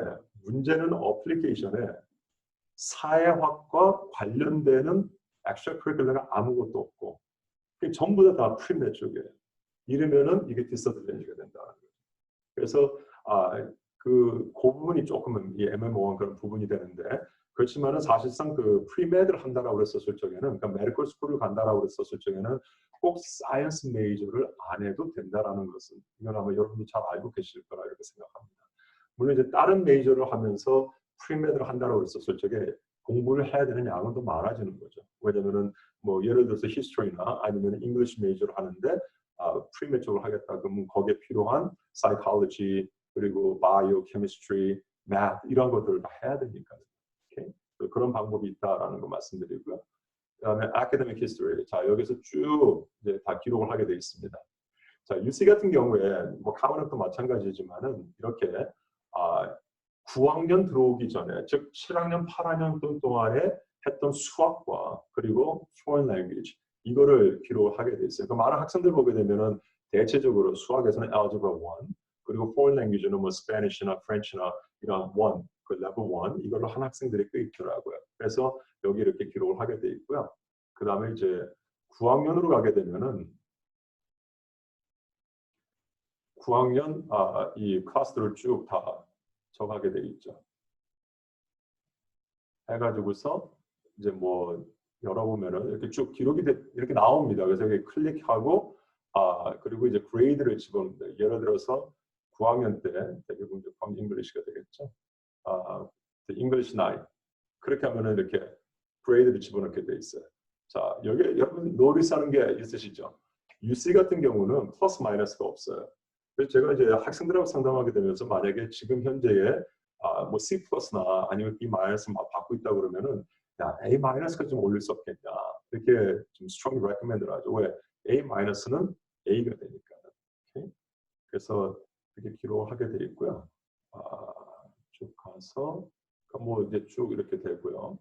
문제는 어플리케이션에 사회학과 관련되는 엑스트라커리큘러가 아무것도 없고 전부 다 프리메드 쪽이에요. 이러면은 이게 디스어드밴티지가 된다는 거죠. 그래서 그 부분이 조금은 이 MMO1 그런 부분이 되는데 그렇지만은 사실상 그 프리메드를 한다라고 그랬었을 적에는 그러니까 메디컬 스쿨을 간다라고 그랬었을 적에는 꼭 사이언스 메이저를 안 해도 된다라는 것은 이건 아마 여러분도 잘 알고 계실 거라 이렇게 생각합니다. 물론 이제 다른 메이저를 하면서 프리메드를 한다라고 그랬었을 적에 공부를 해야 되는 양은 더 많아지는 거죠. 왜냐면은 뭐 예를 들어서 히스토리나 아니면 잉글리시 메이저를 하는데 프리메드 쪽을 하겠다 그러면 거기에 필요한 사이콜로지 그리고 바이오, 케미스트리, 매트 이런 것들을 다 해야 되니까요. Okay? 그런 방법이 있다라는 거 말씀드리고요. 그다음에 academic history. 자, 여기서 쭉 이제 다 기록을 하게 되어 있습니다. 자, UC 같은 경우에 뭐 카운트도 마찬가지지만은 이렇게 9학년 들어오기 전에 즉 7학년, 8학년 동안에 했던 수학과 그리고 foreign language 이거를 기록을 하게 돼 있어요. 그러니까 많은 학생들 보게 되면은 대체적으로 수학에서는 algebra 1 그리고 foreign language는 뭐 Spanish나 French나 이런 1, 그 level 1 이걸로 한 학생들이 꽤 있더라고요. 그래서 여기 이렇게 기록을 하게 돼 있고요. 그 다음에 이제 9학년으로 가게 되면은 9학년 이 클래스들을 쭉 다 적하게 돼 있죠. 해가지고서 이제 뭐 열어보면은 이렇게 쭉 기록이 이렇게 나옵니다. 그래서 여기 클릭하고 그리고 이제 그레이드를 집어넣습니다. 예를 들어서 9학년 때 대부분 이제 잉글리시가 되겠죠. English 9 그렇게 하면은 이렇게 그레이드를 집어넣게 돼 있어요. 자, 여기 여러분 노리스하는 게 있으시죠? UC 같은 경우는 플러스 마이너스가 없어요. 그래서 제가 이제 학생들하고 상담하게 되면서 만약에 지금 현재의 뭐 C 플러스나 아니면 B 마이너스 막 받고 있다 그러면은 야 A 마이너스가 좀 올릴 수 없겠냐 이렇게 좀 strongly recommend를 하죠. 왜 A 마이너스는 A가 되니까. 오케이? 그래서 이렇게 기록하게 돼 있고요. 쭉 가서 뭐 이제 쭉 이렇게 되고요.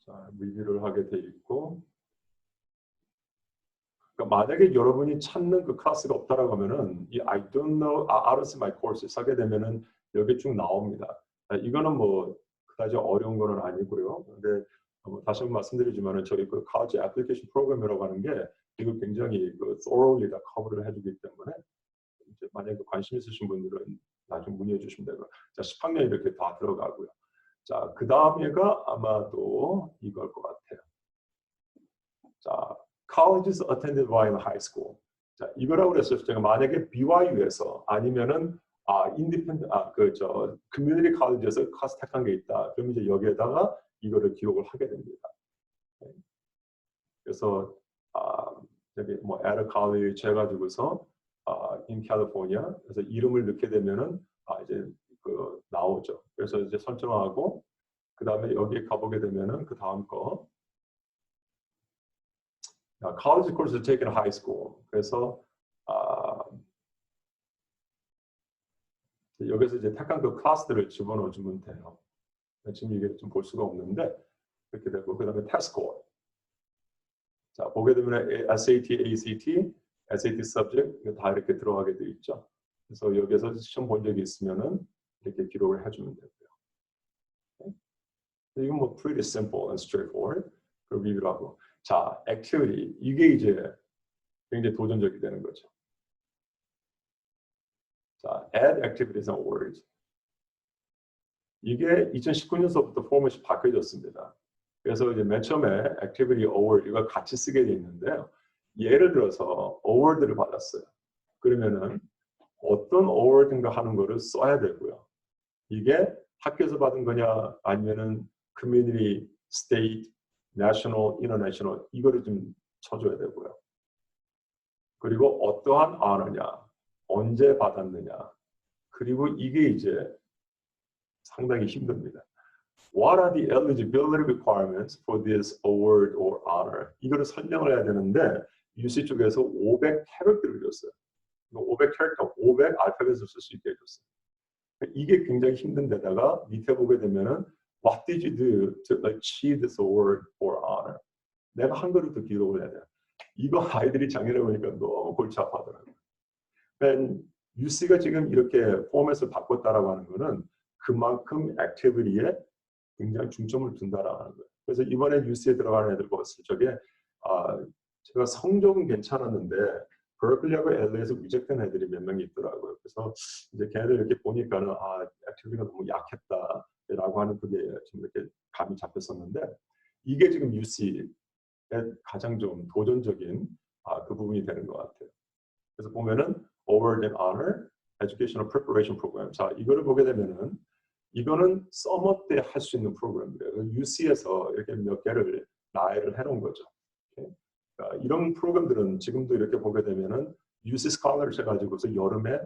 자, 리뷰를 하게 돼 있고. 그러니까 만약에 여러분이 찾는 그 클래스가 없다라고 하면은 이 I don't know, I don't see my courses 하게 되면은 여기 쭉 나옵니다. 이거는 뭐 그다지 어려운 거는 아니고요. 근데 다시 한번 말씀드리지만은 저희 그 college application program이라고 하는 게 이거 굉장히 그 thoroughly 다 커버를 해주기 때문에 이제 만약에 관심 있으신 분들은 나중에 문의해 주시면 되고요. 자, 10학년 이렇게 다 들어가고요. 자, 그 다음에가 아마도 이걸 것 같아요. 자, colleges attended by high school. 자, 이거라고 그랬어요. 제가 만약에 BYU에서 아니면은 인디펜던트 그저 커뮤니티 칼리지에서 클래스 택한 게 있다. 그럼 이제 여기에다가 이거를 기록을 하게 됩니다. 그래서 여기 뭐 at a college 해가지고서 in California 그래서 이름을 넣게 되면은 이제 그 나오죠. 그래서 이제 설정하고 그 다음에 여기에 가보게 되면은 그 다음 거 college courses taken in high school. 그래서 여기서 이제 택한 그 클래스들을 집어넣어주면 돼요. 지금 이게 좀 볼 수가 없는데 이렇게 되고 그 다음에 test score. 자 보게 되면 SAT, ACT, SAT subject 다 이렇게 들어가게 돼 있죠. 그래서 여기서 시험 본 적이 있으면은 이렇게 기록을 해주면 되고요. okay? 이건 뭐 pretty simple and straightforward. 그리고 리뷰를 하고 자 activity 이게 이제 굉장히 도전적이 되는 거죠. 자 add activities and words 이게 2019년서부터 포맷이 바뀌어졌습니다. 그래서 이제 맨 처음에 activity award 이걸 같이 쓰게 돼 있는데요. 예를 들어서 award를 받았어요. 그러면은 어떤 award인가 하는 거를 써야 되고요. 이게 학교에서 받은 거냐 아니면은 community, state, national, international 이거를 좀 쳐줘야 되고요. 그리고 어떠한 honor냐, 언제 받았느냐, 그리고 이게 이제 상당히 힘듭니다. What are the eligibility requirements for this award or honor? 이거를 설명을 해야 되는데 UC 쪽에서 500 캐릭터를 줬어요. 500 캐릭터, 500 알파벳을 쓸 수 있게 해줬어요. 이게 굉장히 힘든데다가 밑에 보게 되면은 What did you do to achieve this award or honor? 내가 한 거를 더 기록을 해야 돼요. 이거 아이들이 작년에 보니까 너무 골치 아파하더라고요. UC가 지금 이렇게 포맷을 바꿨다라고 하는 거는 그만큼 액티비티에 굉장히 중점을 둔다라는 거예요. 그래서 이번에 UC에 들어가는 애들 봤을 적에 제가 성적은 괜찮았는데 버클리하고 LA에서 위적된 애들이 몇 명이 있더라고요. 그래서 이제 걔네들 이렇게 보니까는 액티비티가 너무 약했다라고 하는 그게 좀 이렇게 감이 잡혔었는데 이게 지금 UC의 가장 좀 도전적인 그 부분이 되는 것 같아요. 그래서 보면은 Award and Honor Educational Preparation Program. 자, 이거를 보게 되면은 이거는 서머 때 할 수 있는 프로그램이에요. UC에서 이렇게 몇 개를 나열을 해놓은 거죠. 그러니까 이런 프로그램들은 지금도 이렇게 보게 되면은 UC 스칼러를 해가지고서 여름에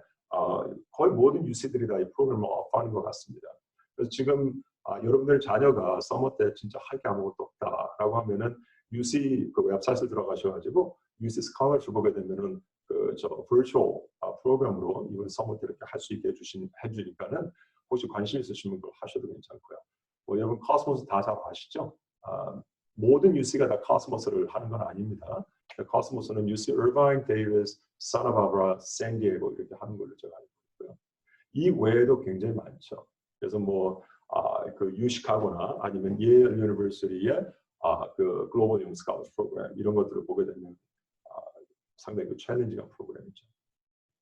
거의 모든 UC들이 다 이 프로그램을 오프하는 것 같습니다. 그래서 지금 여러분들 자녀가 서머 때 진짜 할 게 아무것도 없다라고 하면은 UC 그 웹사이트에 들어가셔가지고 UC 스칼러를 보게 되면은 저 virtual 프로그램으로 이번 서머 때 이렇게 할 수 있게 해주니까는 혹시 관심 있으시면 그걸 하셔도 괜찮고요. 뭐 여러분 코스모스 다 잘 아시죠? 모든 UC가 다 코스모스를 하는 건 아닙니다. 코스모스는 UC Irvine, Davis, Santa Barbara, San Diego 이렇게 하는 걸로 제가 알고 있고요. 이 외에도 굉장히 많죠. 그래서 뭐 그 유시카고나 아니면 예일 유니버시티의 그 글로벌 영 스카우트 프로그램 이런 것들을 보게 되면 상당히 그 챌린징한 프로그램이죠.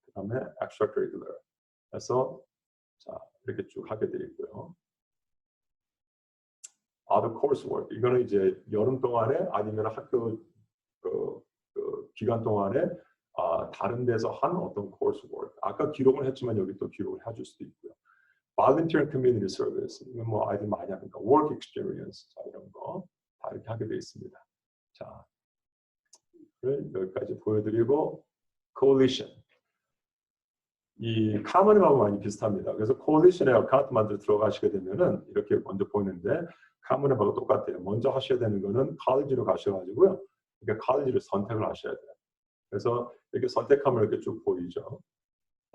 그다음에 extracurricular. 그래서 자 이렇게 쭉 하게 되어 있고요. Other coursework 이거는 이제 여름 동안에 아니면 학교 그 기간 동안에 다른 데서 한 어떤 coursework. 아까 기록을 했지만 여기 또 기록을 해줄 수도 있고요. volunteer and community service, 이건 뭐 아이들 많이 하니까 work experience, 자, 이런 거 다 이렇게 하게 되어 있습니다. 자, 여기까지 보여드리고 coalition. 이 카먼앱하고 많이 비슷합니다. 그래서 coalition에 어카운트 만들어 들어가시게 되면은 이렇게 먼저 보이는데 카먼앱하고 똑같아요. 먼저 하셔야 되는 거는 college로 가셔가지고요. 이렇게 college를 선택을 하셔야 돼요. 그래서 이렇게 선택하면 이렇게 쭉 보이죠.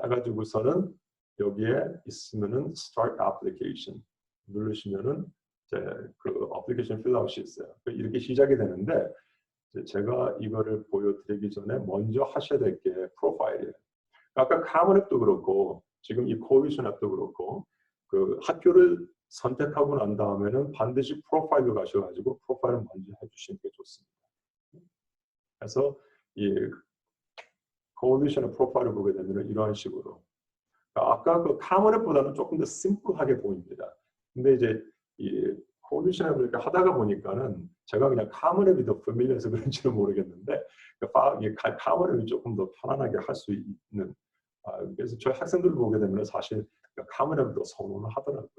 해가지고서는 여기에 있으면은 start application 누르시면은 이제 그 application 필라웃이 있어요. 이렇게 시작이 되는데 제가 이거를 보여드리기 전에 먼저 하셔야 될 게 프로파일이에요. 아까 카먼 앱도 그렇고 지금 이 코리션 앱도 그렇고 그 학교를 선택하고 난 다음에는 반드시 프로파일로 가셔가지고 프로파일을 먼저 해주시는 게 좋습니다. 그래서 이 코리션의 프로파일을 보게 되면 이런 식으로 아까 그 카먼 앱보다는 조금 더 심플하게 보입니다. 근데 이제 이 코리션 앱을 이렇게 하다가 보니까는 제가 그냥 카먼 앱이 더 패밀리해서 그런지는 모르겠는데 카먼 앱이 조금 더 편안하게 할 수 있는 그래서 저희 학생들 보게 되면 사실 카먼 앱을 더 선호를 하더라고요.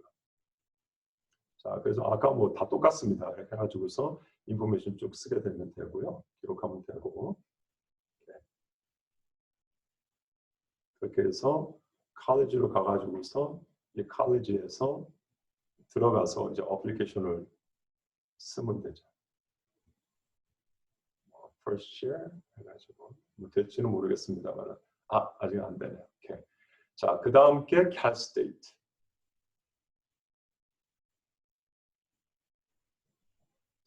자, 그래서 아까 뭐 다 똑같습니다. 이렇게 해가지고서 인포메이션 쭉 쓰게 되면 되고요. 기록하면 되고 그렇게 해서 칼리지로 가가지고서 이 칼리지에서 들어가서 이제 어플리케이션을 쓰면 되죠. First share 해가지고 뭐 될지는 모르겠습니다만 아직 안 되네요. 오케이. 자, 그 다음 게 cat state.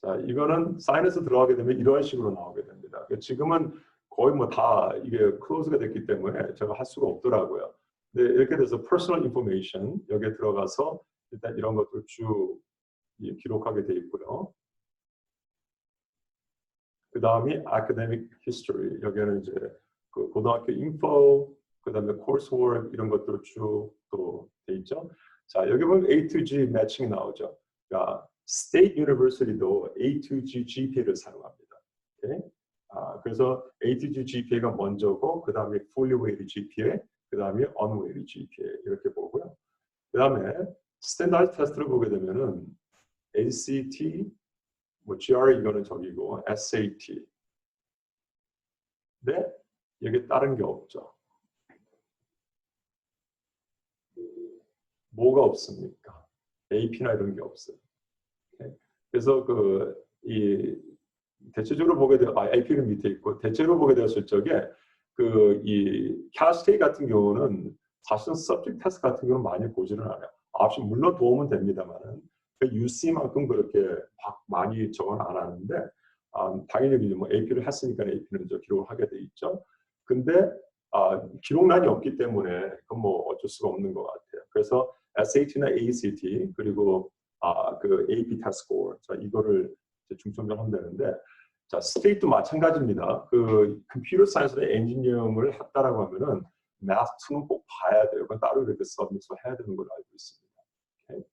자, 이거는 사인에서 들어가게 되면 이런 식으로 나오게 됩니다. 지금은 거의 뭐 다 이게 클로즈가 됐기 때문에 제가 할 수가 없더라고요. 근데 이렇게 돼서 personal information 여기에 들어가서 일단 이런 것들 쭉 기록하게 돼 있고요. 그 다음이 academic history. 여기에는 이제 그 고등학교 인포, 그 다음에 coursework 이런 것들 쭉 또 돼 있죠. 자, 여기 보면 A to G 매칭이 나오죠. 그러니까 State University도 A to G GPA를 사용합니다. 오케이? 그래서 A to G GPA가 먼저고, 그 다음에 fully weighted GPA, 그 다음에 unweighted GPA 이렇게 보고요. 그 다음에 스탠다드 테스트를 보게 되면은 ACT, 뭐 GRE 이거는 저기고 SAT. 근데 여기 다른 게 없죠. 뭐가 없습니까? AP나 이런 게 없어요. 그래서 이 대체적으로 보게 되어 AP는 밑에 있고 대체로 보게 되었을 적에 이 CAST 같은 경우는 사실은 subject test 같은 경우는 많이 보지는 않아요. 물론 도움은 됩니다만은 UC만큼 그렇게 많이 적은 안 하는데 당연히 뭐 AP를 했으니까 AP는 기록을 하게 돼 있죠. 근데 기록란이 없기 때문에 그건 뭐 어쩔 수가 없는 것 같아요. 그래서 SAT나 ACT 그리고 그 AP test score 자 이거를 중점적으로 하면 되는데 자 스테이트도 마찬가지입니다. 그 컴퓨터 사이언스나 엔지니어링을 했다라고 하면은 Math 2는 꼭 봐야 돼요. 그건 따로 이렇게 서비스를 해야 되는 걸로 알고 있습니다. 오케이?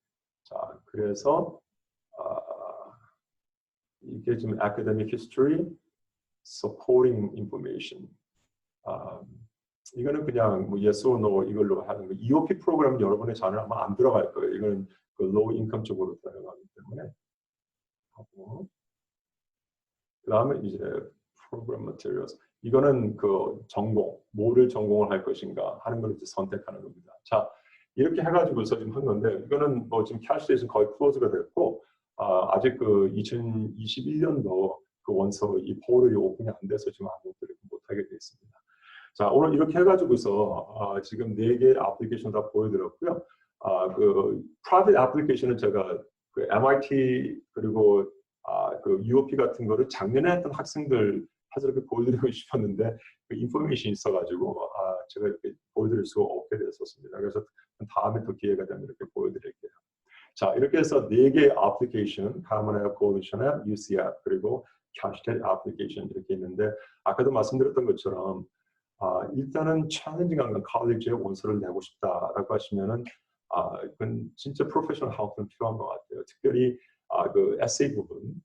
자 그래서 이게 지금 academic history, supporting information. 이거는 그냥 뭐 yes or no 이걸로 하는 거. EOP 프로그램은 여러분의 자녀는 아마 안 들어갈 거예요. 이거는 그 low income 쪽으로 들어가기 때문에 하고 그 다음에 이제 program materials. 이거는 그 전공, 뭐를 전공을 할 것인가 하는 걸 이제 선택하는 겁니다. 자 이렇게 해가지고서 지금 한 건데 이거는 뭐 지금 캐시데이션 거의 클로즈가 됐고 아직 그 2021년도 그 원서 이 포털이 오픈이 안 돼서 지금 아무것도 못하게 되어 있습니다. 자, 오늘 이렇게 해가지고서 지금 4개의 애플리케이션 다 보여드렸고요. 그 private 애플리케이션은 제가 그 MIT 그리고 그 UOP 같은 거를 작년에 했던 학생들 해서 이렇게 보여드리고 싶었는데 그 인포메이션이 있어가지고 제가 이렇게 보여드릴 수가 없게 됐었습니다. 그래서 다음에 또 기회가 되면 이렇게 보여드릴게요. 자, 이렇게 해서 4개의 애플리케이션, Common App, Coalition App, UC App, 그리고 Casted 애플리케이션 이렇게 있는데 아까도 말씀드렸던 것처럼 일단은 챌린징한 건 컬리지에 원서를 내고 싶다라고 하시면은 그건 진짜 프로페셔널 헬프는 필요한 것 같아요. 특별히 그 에세이 부분,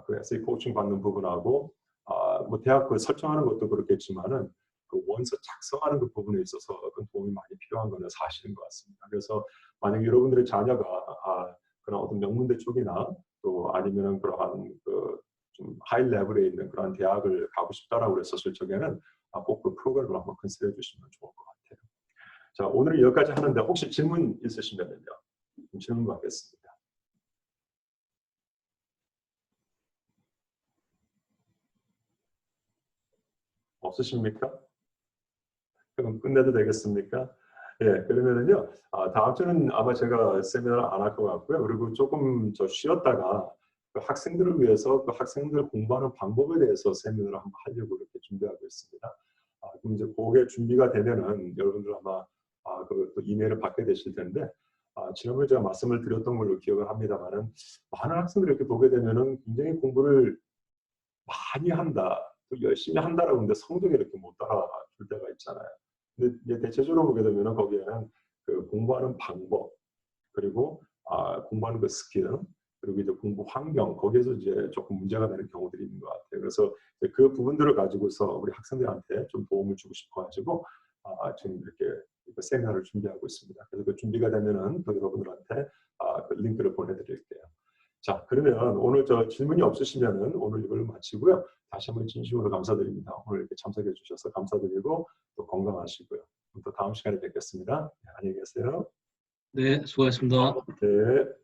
그 에세이 코칭 받는 부분하고 뭐 대학 그 설정하는 것도 그렇겠지만은 그 원서 작성하는 그 부분에 있어서 그 도움이 많이 필요한 거는 사실인 것 같습니다. 그래서 만약 여러분들의 자녀가 그런 어떤 명문대 쪽이나 또 아니면은 그러한 좀 하이 레벨에 있는 그런 대학을 가고 싶다라고 했었을 적에는 꼭 그 프로그램을 한번 컨시더 주시면 좋을 것 같아요. 자, 오늘은 여기까지 하는데 혹시 질문 있으시면요. 질문 받겠습니다. 없으십니까? 그럼 끝내도 되겠습니까? 예, 그러면은요, 다음 주는 아마 제가 세미나를 안 할 것 같고요. 그리고 조금 쉬었다가 그 학생들을 위해서 그 학생들 공부하는 방법에 대해서 세미나를 한번 하려고 이렇게 준비하고 있습니다. 그럼 이제 그게 준비가 되면은 여러분들 아마 또 이메일을 받게 되실 텐데, 지난번에 제가 말씀을 드렸던 걸로 기억을 합니다만은 많은 학생들이 이렇게 보게 되면은 굉장히 공부를 많이 한다, 또 열심히 한다라고 하는데 성적이 이렇게 못 따라줄 때가 있잖아요. 근데 이제 대체적으로 보게 되면은 거기에는 그 공부하는 방법, 그리고 공부하는 그 스킬, 그리고 이제 공부 환경, 거기에서 이제 조금 문제가 되는 경우들이 있는 것 같아요. 그래서 그 부분들을 가지고서 우리 학생들한테 좀 도움을 주고 싶어가지고 지금 이렇게 세미나를 준비하고 있습니다. 그래서 그 준비가 되면은 또 여러분들한테 그 링크를 보내드릴게요. 자, 그러면 오늘 질문이 없으시면은 오늘 이걸 마치고요. 다시 한번 진심으로 감사드립니다. 오늘 이렇게 참석해 주셔서 감사드리고 또 건강하시고요. 또 다음 시간에 뵙겠습니다. 네, 안녕히 계세요. 네, 수고하셨습니다. 네.